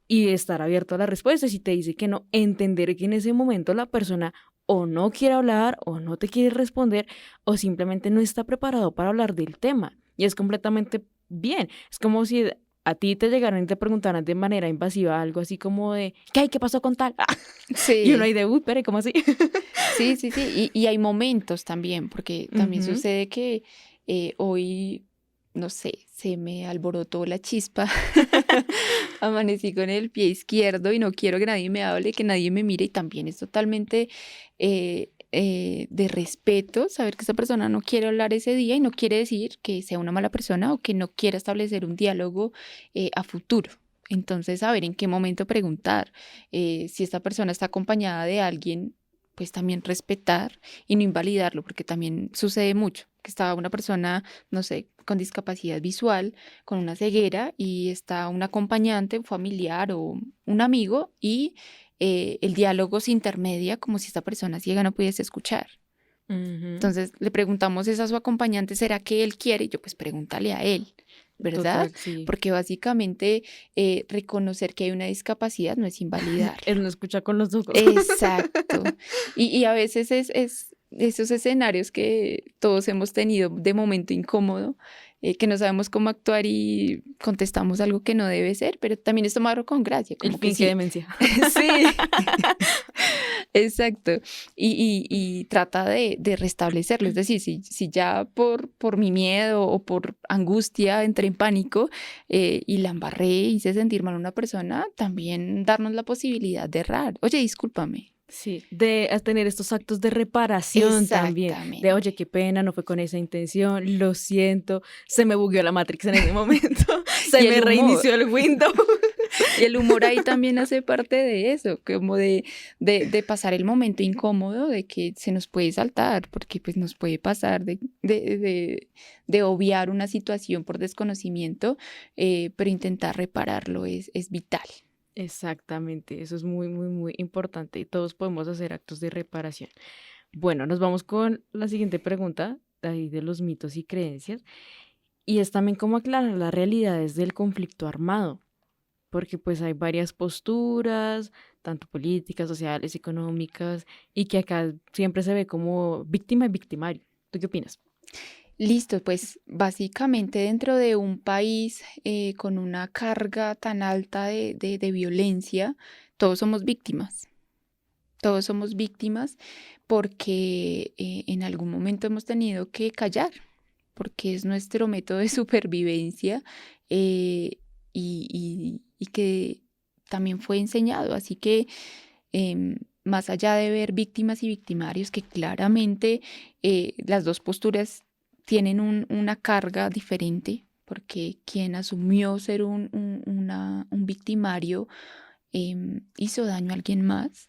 Speaker 3: y estar abierto a la respuesta. Si te dice que no, entender que en ese momento la persona o no quiere hablar o no te quiere responder o simplemente no está preparado para hablar del tema. Y es completamente bien. Es como si a ti te llegaran y te preguntaran de manera invasiva algo así como de, ¿qué pasó con tal? Y uno
Speaker 9: sí,
Speaker 3: ahí de, uy, espere, ¿cómo así?
Speaker 9: sí, sí, sí. Y hay momentos también, porque también
Speaker 3: Ujú.
Speaker 9: sucede que hoy, no sé, se me alborotó la chispa, amanecí con el pie izquierdo y no quiero que nadie me hable, que nadie me mire, y también es totalmente de respeto saber que esa persona no quiere hablar ese día y no quiere decir que sea una mala persona o que no quiera establecer un diálogo a futuro. Entonces, saber en qué momento preguntar, si esta persona está acompañada de alguien, pues también respetar y no invalidarlo, porque también sucede mucho, que está una persona, no sé, con discapacidad visual, con una ceguera, y está un acompañante, un familiar o un amigo, y el diálogo se intermedia como si esta persona ciega no pudiese escuchar.
Speaker 3: Ujú.
Speaker 9: Entonces le preguntamos es a su acompañante, ¿será que él quiere? Y yo, pues pregúntale a él, ¿verdad?
Speaker 3: Total, sí.
Speaker 9: Porque básicamente reconocer que hay una discapacidad no es invalidar.
Speaker 3: Él no escucha con los ojos.
Speaker 9: Exacto. Y a veces es esos escenarios que todos hemos tenido de momento incómodo, que no sabemos cómo actuar y contestamos algo que no debe ser, pero también es tomarlo con gracia,
Speaker 3: El
Speaker 9: como que
Speaker 3: finge
Speaker 9: sí.
Speaker 3: demencia.
Speaker 9: Sí, exacto. Y trata de restablecerlo. Es decir, si ya por mi miedo o por angustia entré en pánico y la embarré, hice sentir mal a una persona, también darnos la posibilidad de errar. Oye, discúlpame,
Speaker 3: Sí, de a tener estos actos de reparación también, de
Speaker 9: Exactamente.
Speaker 3: oye, qué pena, no fue con esa intención, lo siento, se me bugueó la Matrix en ese momento, se
Speaker 9: Y
Speaker 3: me
Speaker 9: el humor.
Speaker 3: reinició el Windows.
Speaker 9: Y el humor ahí también hace parte de eso, como de pasar el momento incómodo de que se nos puede saltar, porque pues nos puede pasar de obviar una situación por desconocimiento, pero intentar repararlo es vital.
Speaker 3: Exactamente, eso es muy, muy, muy importante y todos podemos hacer actos de reparación. Bueno, nos vamos con la siguiente pregunta, de ahí de los mitos y creencias, y es también cómo aclarar las realidades del conflicto armado, porque pues hay varias posturas, tanto políticas, sociales, económicas, y que acá siempre se ve como víctima y victimario. ¿Tú qué opinas?
Speaker 9: Listo, pues básicamente dentro de un país con una carga tan alta de violencia, todos somos víctimas. Todos somos víctimas porque en algún momento hemos tenido que callar, porque es nuestro método de supervivencia y que también fue enseñado. Así que más allá de ver víctimas y victimarios, que claramente las dos posturas tienen una carga diferente, porque quien asumió ser un victimario hizo daño a alguien más.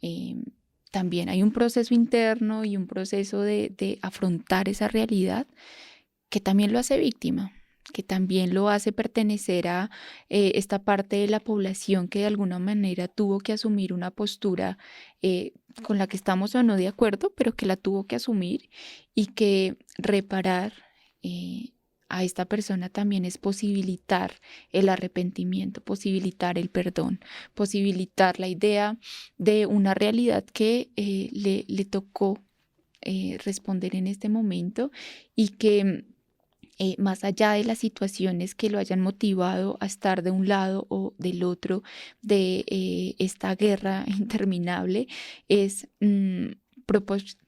Speaker 9: em, También hay un proceso interno y un proceso de afrontar esa realidad que también lo hace víctima, que también lo hace pertenecer a esta parte de la población que de alguna manera tuvo que asumir una postura con la que estamos o no de acuerdo, pero que la tuvo que asumir y que reparar eh, a esta persona también es posibilitar el arrepentimiento, posibilitar el perdón, posibilitar la idea de una realidad que le tocó responder en este momento y que más allá de las situaciones que lo hayan motivado a estar de un lado o del otro de esta guerra interminable, es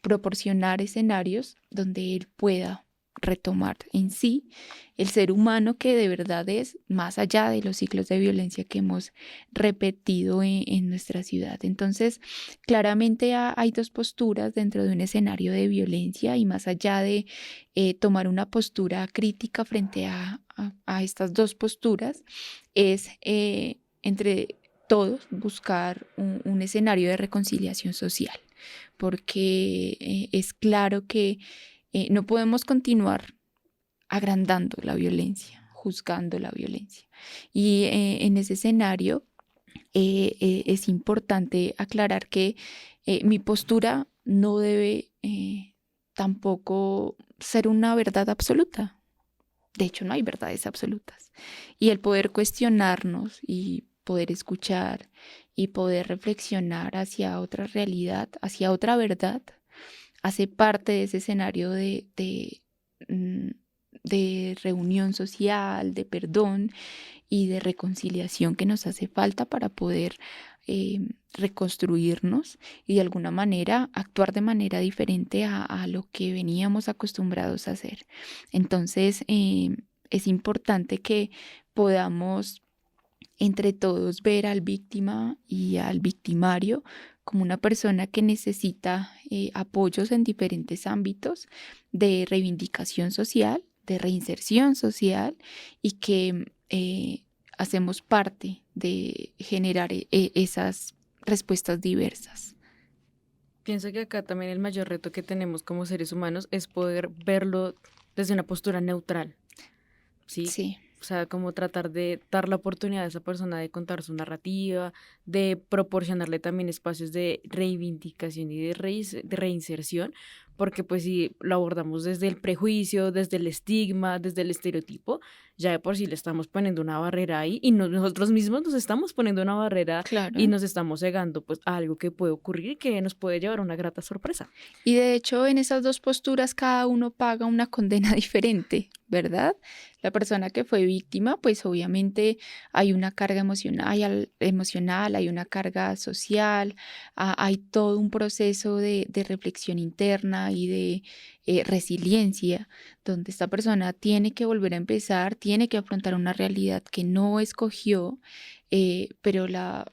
Speaker 9: proporcionar escenarios donde él pueda retomar en sí el ser humano que de verdad es, más allá de los ciclos de violencia que hemos repetido en nuestra ciudad. Entonces, claramente hay dos posturas dentro de un escenario de violencia y más allá de tomar una postura crítica frente a estas dos posturas, es entre todos buscar un escenario de reconciliación social, porque es claro que no podemos continuar agrandando la violencia, juzgando la violencia. Y en ese escenario es importante aclarar que mi postura no debe tampoco ser una verdad absoluta. De hecho, no hay verdades absolutas. Y el poder cuestionarnos y poder escuchar y poder reflexionar hacia otra realidad, hacia otra verdad, hace parte de ese escenario mm, de reunión social, de perdón y de reconciliación que nos hace falta para poder reconstruirnos y de alguna manera actuar de manera diferente a lo que veníamos acostumbrados a hacer. Entonces, es importante que podamos entre todos ver al víctima y al victimario como una persona que necesita apoyos en diferentes ámbitos de reivindicación social, de reinserción social y que hacemos parte de generar esas respuestas diversas.
Speaker 3: Pienso que acá también el mayor reto que tenemos como seres humanos es poder verlo desde una postura neutral, ¿sí?
Speaker 9: Sí.
Speaker 3: O sea, como tratar de dar la oportunidad a esa persona de contar su narrativa, de proporcionarle también espacios de reivindicación y de reinserción, porque pues si lo abordamos desde el prejuicio, desde el estigma, desde el estereotipo, ya de por sí le estamos poniendo una barrera ahí y nosotros mismos nos estamos poniendo una barrera
Speaker 9: Claro.
Speaker 3: y nos estamos cegando pues a algo que puede ocurrir y que nos puede llevar a una grata sorpresa.
Speaker 9: Y de hecho, en esas dos posturas cada uno paga una condena diferente, ¿verdad? La persona que fue víctima, pues obviamente hay una carga emocional, hay una carga social, hay todo un proceso de reflexión interna y de resiliencia, donde esta persona tiene que volver a empezar, tiene que afrontar una realidad que no escogió, pero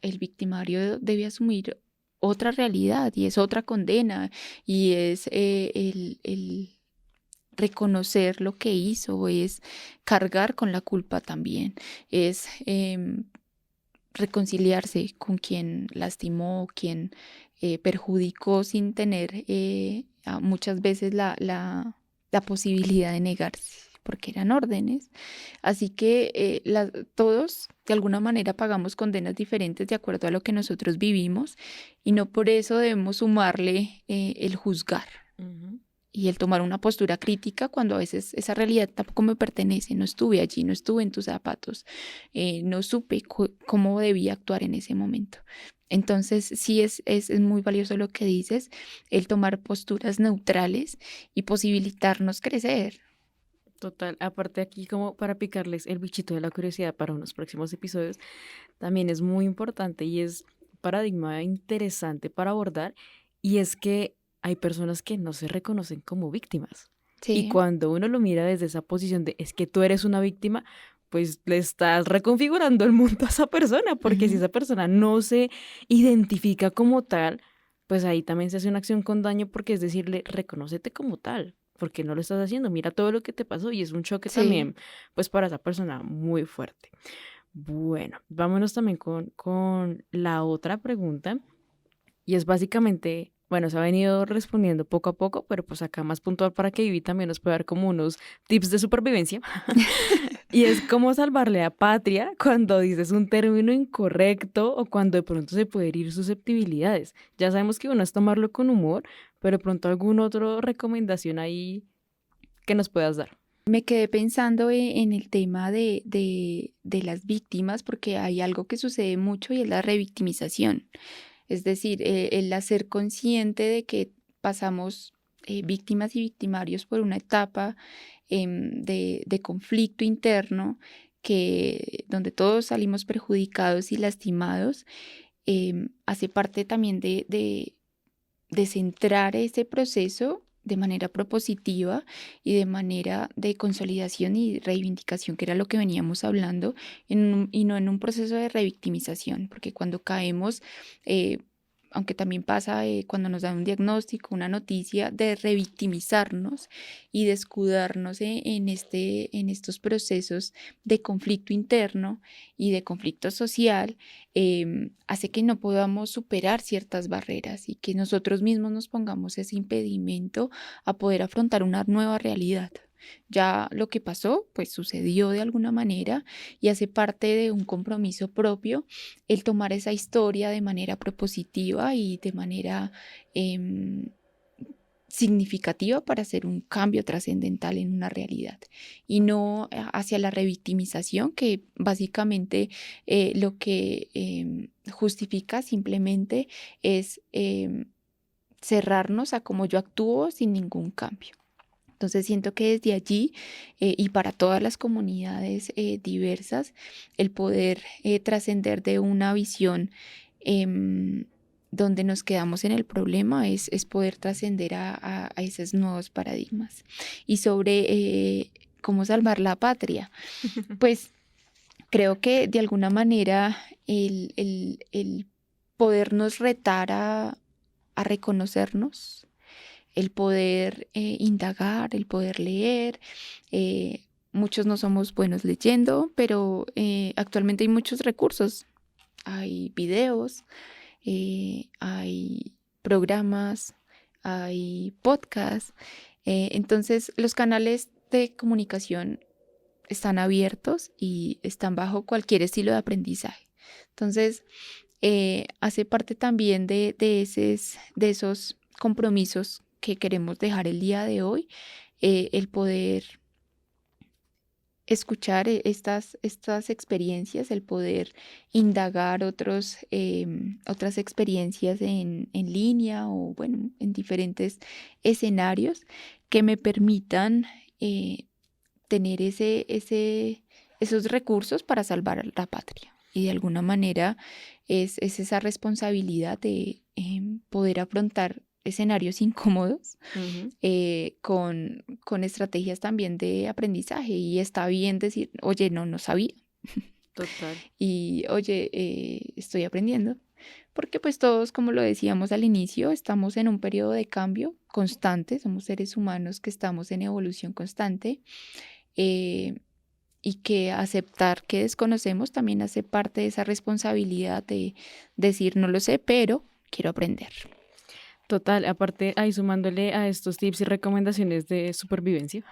Speaker 9: el victimario debe asumir otra realidad y es otra condena y es el reconocer lo que hizo, es cargar con la culpa también, es reconciliarse con quien lastimó, quien perjudicó sin tener muchas veces la posibilidad de negarse, porque eran órdenes. Así que todos de alguna manera pagamos condenas diferentes de acuerdo a lo que nosotros vivimos y no por eso debemos sumarle el juzgar.
Speaker 3: Ujú.
Speaker 9: Y el tomar una postura crítica cuando a veces esa realidad tampoco me pertenece, no estuve allí, no estuve en tus zapatos, no supe cómo debía actuar en ese momento. Entonces sí es muy valioso lo que dices, el tomar posturas neutrales y posibilitarnos crecer.
Speaker 3: Total, aparte aquí como para picarles el bichito de la curiosidad para unos próximos episodios, también es muy importante y es un paradigma interesante para abordar y es que hay personas que no se reconocen como víctimas. Y
Speaker 9: Sí,
Speaker 3: cuando uno lo mira desde esa posición de es que tú eres una víctima, pues le estás reconfigurando el mundo a esa persona, porque si
Speaker 9: ujú,
Speaker 3: esa persona no se identifica como tal, pues ahí también se hace una acción con daño porque es decirle, reconócete como tal, porque no lo estás haciendo, mira todo lo que te pasó y es un choque
Speaker 9: sí.
Speaker 3: también, pues para esa persona muy fuerte. Bueno, vámonos también con la otra pregunta y es básicamente, bueno, se ha venido respondiendo poco a poco, pero pues acá más puntual para que Vivi también nos pueda dar como unos tips de supervivencia. Y es cómo salvarle a patria cuando dices un término incorrecto o cuando de pronto se puede herir susceptibilidades. Ya sabemos que uno es tomarlo con humor, pero de pronto alguna otra recomendación ahí que nos puedas dar.
Speaker 9: Me quedé pensando en el tema de las víctimas porque hay algo que sucede mucho y es la revictimización. Es decir, el hacer consciente de que pasamos víctimas y victimarios por una etapa de conflicto interno donde todos salimos perjudicados y lastimados, hace parte también de centrar ese proceso de manera propositiva y de manera de consolidación y reivindicación, que era lo que veníamos hablando, y no en un proceso de revictimización, porque cuando caemos, eh, aunque también pasa cuando nos dan un diagnóstico, una noticia, de revictimizarnos y de escudarnos en estos procesos de conflicto interno y de conflicto social, hace que no podamos superar ciertas barreras y que nosotros mismos nos pongamos ese impedimento a poder afrontar una nueva realidad. Ya lo que pasó, pues sucedió de alguna manera y hace parte de un compromiso propio el tomar esa historia de manera propositiva y de manera em, significativa para hacer un cambio trascendental en una realidad y no hacia la revictimización que básicamente lo que justifica simplemente es cerrarnos a cómo yo actúo sin ningún cambio. Entonces siento que desde allí y para todas las comunidades diversas, el poder trascender de una visión em, donde nos quedamos en el problema es poder trascender a esos nuevos paradigmas. Y sobre cómo salvar la patria, pues creo que de alguna manera el podernos retar a reconocernos, el poder indagar, el poder leer. Muchos no somos buenos leyendo, pero actualmente hay muchos recursos. Hay videos, hay programas, hay podcasts. Entonces, los canales de comunicación están abiertos y están bajo cualquier estilo de aprendizaje. Entonces, hace parte también de esos compromisos que queremos dejar el día de hoy, el poder escuchar estas experiencias, el poder indagar otras experiencias en línea o bueno, en diferentes escenarios que me permitan tener esos recursos para salvar la patria. Y de alguna manera es esa responsabilidad de poder afrontar escenarios incómodos
Speaker 3: Ujú.
Speaker 9: con estrategias también de aprendizaje. Y está bien decir, oye, no sabía.
Speaker 3: Total.
Speaker 9: Y oye, estoy aprendiendo. porque pues todos, como lo decíamos al inicio, estamos en un periodo de cambio constante, somos seres humanos que estamos en evolución constante, eh, y que aceptar que desconocemos también hace parte de esa responsabilidad de decir no lo sé, pero quiero aprender.
Speaker 3: Total, aparte ahí sumándole a estos tips y recomendaciones de supervivencia.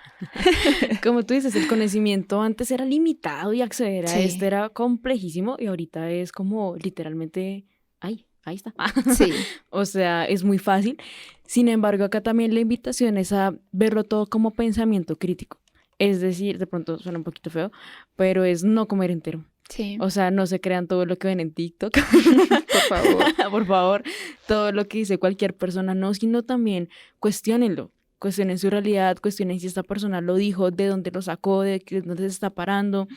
Speaker 3: Como tú dices, el conocimiento antes era limitado y acceder a este
Speaker 9: Sí,
Speaker 3: era complejísimo y ahorita es como literalmente, ahí está.
Speaker 9: sí,
Speaker 3: O sea, es muy fácil. Sin embargo, acá también la invitación es a verlo todo como pensamiento crítico. Es decir, de pronto suena un poquito feo, pero es no comer entero.
Speaker 9: sí,
Speaker 3: O sea, no se crean todo lo que ven en TikTok.
Speaker 9: por favor.
Speaker 3: Por favor, todo lo que dice cualquier persona, no, sino también cuestiónenlo. Cuestionen su realidad, cuestionen si esta persona lo dijo, de dónde lo sacó, de dónde se está parando.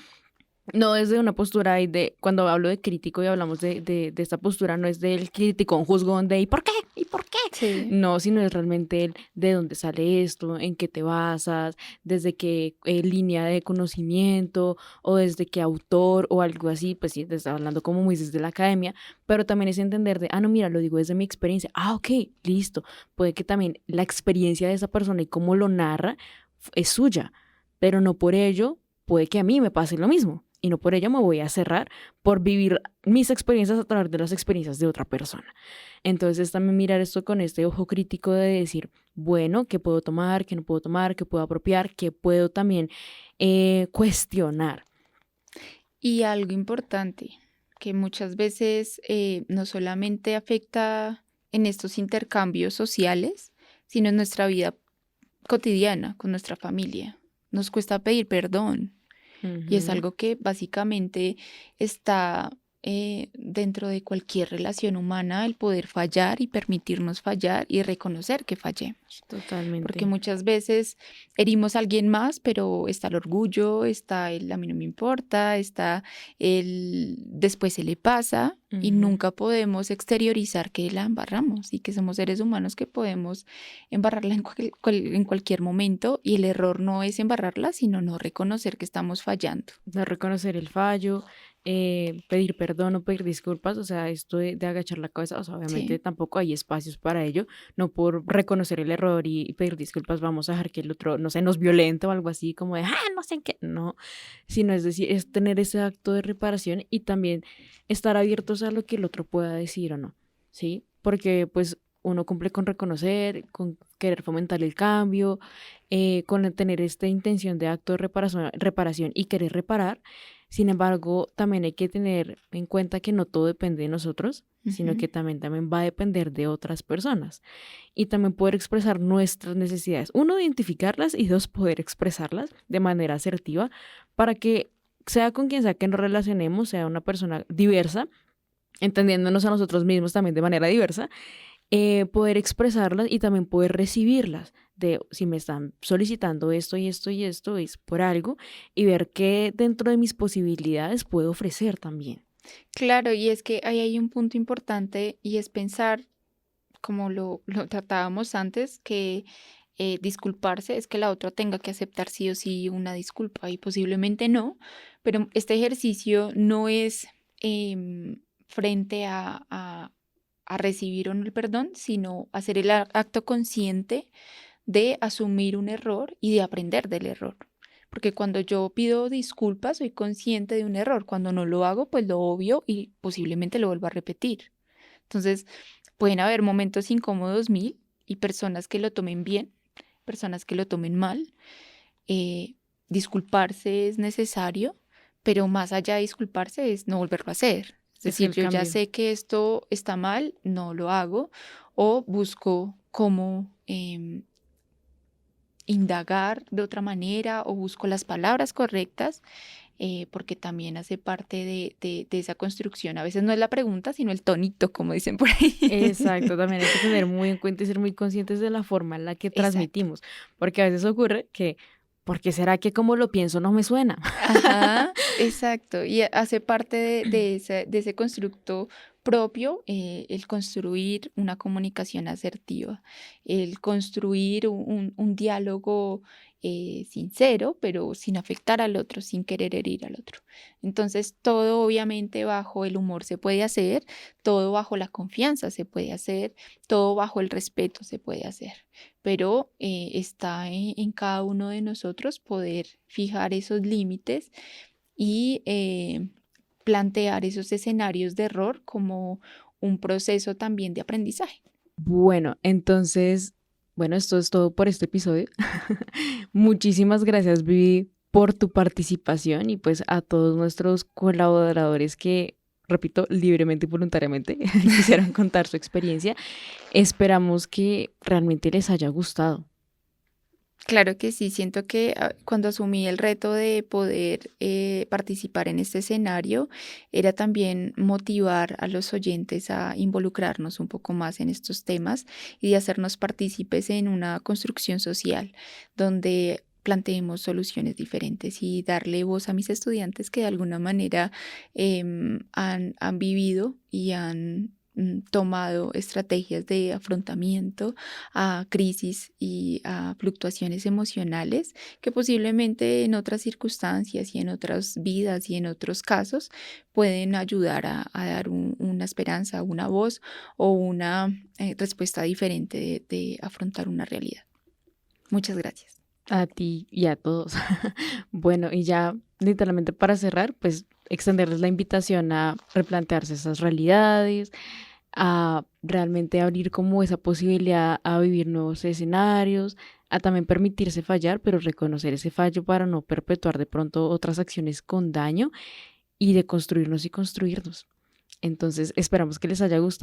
Speaker 3: No desde una postura y de, cuando hablo de crítico y hablamos de esta postura, no es del crítico, un juzgón de ¿y por qué? ¿Y por qué?
Speaker 9: Sí,
Speaker 3: No, sino es realmente el de dónde sale esto, en qué te basas, desde qué línea de conocimiento o desde qué autor o algo así, pues sí, te está hablando como muy desde la academia, pero también es entender de, no, mira, lo digo desde mi experiencia, ok, listo, puede que también la experiencia de esa persona y cómo lo narra es suya, pero no por ello puede que a mí me pase lo mismo. Y no por ello me voy a cerrar por vivir mis experiencias a través de las experiencias de otra persona. Entonces también mirar esto con este ojo crítico de decir, bueno, ¿qué puedo tomar? ¿Qué no puedo tomar? ¿Qué puedo apropiar? ¿Qué puedo también cuestionar?
Speaker 9: y algo importante que muchas veces no solamente afecta en estos intercambios sociales, sino en nuestra vida cotidiana con nuestra familia. Nos cuesta pedir perdón. Y es
Speaker 3: Ujú.
Speaker 9: algo que básicamente está dentro de cualquier relación humana, el poder fallar y permitirnos fallar y reconocer que fallemos. Porque
Speaker 3: Totalmente.
Speaker 9: muchas veces herimos a alguien más, pero está el orgullo, está el a mí no me importa, está el después se le pasa y
Speaker 3: Ujú.
Speaker 9: nunca podemos exteriorizar que la embarramos y que somos seres humanos que podemos embarrarla en cualquier momento y el error no es embarrarla, sino no reconocer que estamos fallando.
Speaker 3: No reconocer el fallo, pedir perdón o pedir disculpas, o sea, esto de agachar la cabeza, o sea, obviamente
Speaker 9: Sí,
Speaker 3: tampoco hay espacios para ello, no por reconocer el error y pedir disculpas vamos a dejar que el otro, no sé, nos violente o algo así, como de, no sé en qué, no, sino es decir, es tener ese acto de reparación y también estar abiertos a lo que el otro pueda decir o no, ¿sí? Porque pues uno cumple con reconocer, con querer fomentar el cambio, con tener esta intención de acto de reparación y querer reparar. Sin embargo, también hay que tener en cuenta que no todo depende de nosotros, sino
Speaker 9: ujú,
Speaker 3: que también va a depender de otras personas. Y también poder expresar nuestras necesidades. Uno, identificarlas y dos, poder expresarlas de manera asertiva para que sea con quien sea que nos relacionemos, sea una persona diversa, entendiéndonos a nosotros mismos también de manera diversa, poder expresarlas y también poder recibirlas de si me están solicitando esto y esto y esto es por algo y ver qué dentro de mis posibilidades puedo ofrecer también.
Speaker 9: claro, y es que ahí hay un punto importante y es pensar, como lo tratábamos antes, que disculparse es que la otra tenga que aceptar sí o sí una disculpa y posiblemente no, pero este ejercicio no es frente a recibir o no el perdón, sino hacer el acto consciente de asumir un error y de aprender del error. Porque cuando yo pido disculpas, soy consciente de un error. Cuando no lo hago, pues lo obvio y posiblemente lo vuelvo a repetir. Entonces, pueden haber momentos incómodos mil y personas que lo tomen bien, personas que lo tomen mal. Eh, Disculparse es necesario, pero más allá de disculparse es no volverlo a hacer. Es
Speaker 3: Es
Speaker 9: decir,
Speaker 3: el
Speaker 9: yo ya
Speaker 3: cambio.
Speaker 9: sé que esto está mal, no lo hago, o busco cómo indagar de otra manera o busco las palabras correctas, porque también hace parte de esa construcción. A veces no es la pregunta, sino el tonito, como dicen por ahí.
Speaker 3: Exacto, también hay que tener muy en cuenta y ser muy conscientes de la forma en la que
Speaker 9: Exacto.
Speaker 3: transmitimos, porque a veces ocurre que, ¿por qué será que como lo pienso no me suena?
Speaker 9: Ajá, exacto. Y hace parte de ese constructo propio el construir una comunicación asertiva, el construir un diálogo sincero, pero sin afectar al otro, sin querer herir al otro. Entonces, todo obviamente bajo el humor se puede hacer, todo bajo la confianza se puede hacer, todo bajo el respeto se puede hacer, pero está en cada uno de nosotros poder fijar esos límites y plantear esos escenarios de error como un proceso también de aprendizaje.
Speaker 3: Bueno, entonces, bueno, esto es todo por este episodio. Muchísimas gracias, Vivi, por tu participación y pues a todos nuestros colaboradores que, repito, libremente y voluntariamente quisieron contar su experiencia. Esperamos que realmente les haya gustado.
Speaker 9: Claro que sí, siento que cuando asumí el reto de poder participar en este escenario, era también motivar a los oyentes a involucrarnos un poco más en estos temas y de hacernos partícipes en una construcción social donde planteemos soluciones diferentes y darle voz a mis estudiantes que de alguna manera han vivido y han tomado estrategias de afrontamiento a crisis y a fluctuaciones emocionales que posiblemente en otras circunstancias y en otras vidas y en otros casos pueden ayudar a dar una esperanza, una voz o una respuesta diferente de afrontar una realidad. Muchas gracias.
Speaker 3: A ti y a todos. Bueno, y ya literalmente para cerrar, pues extenderles la invitación a replantearse esas realidades, a realmente abrir como esa posibilidad a vivir nuevos escenarios, a también permitirse fallar, pero reconocer ese fallo para no perpetuar de pronto otras acciones con daño y de construirnos y construirnos. Entonces, esperamos que les haya gustado.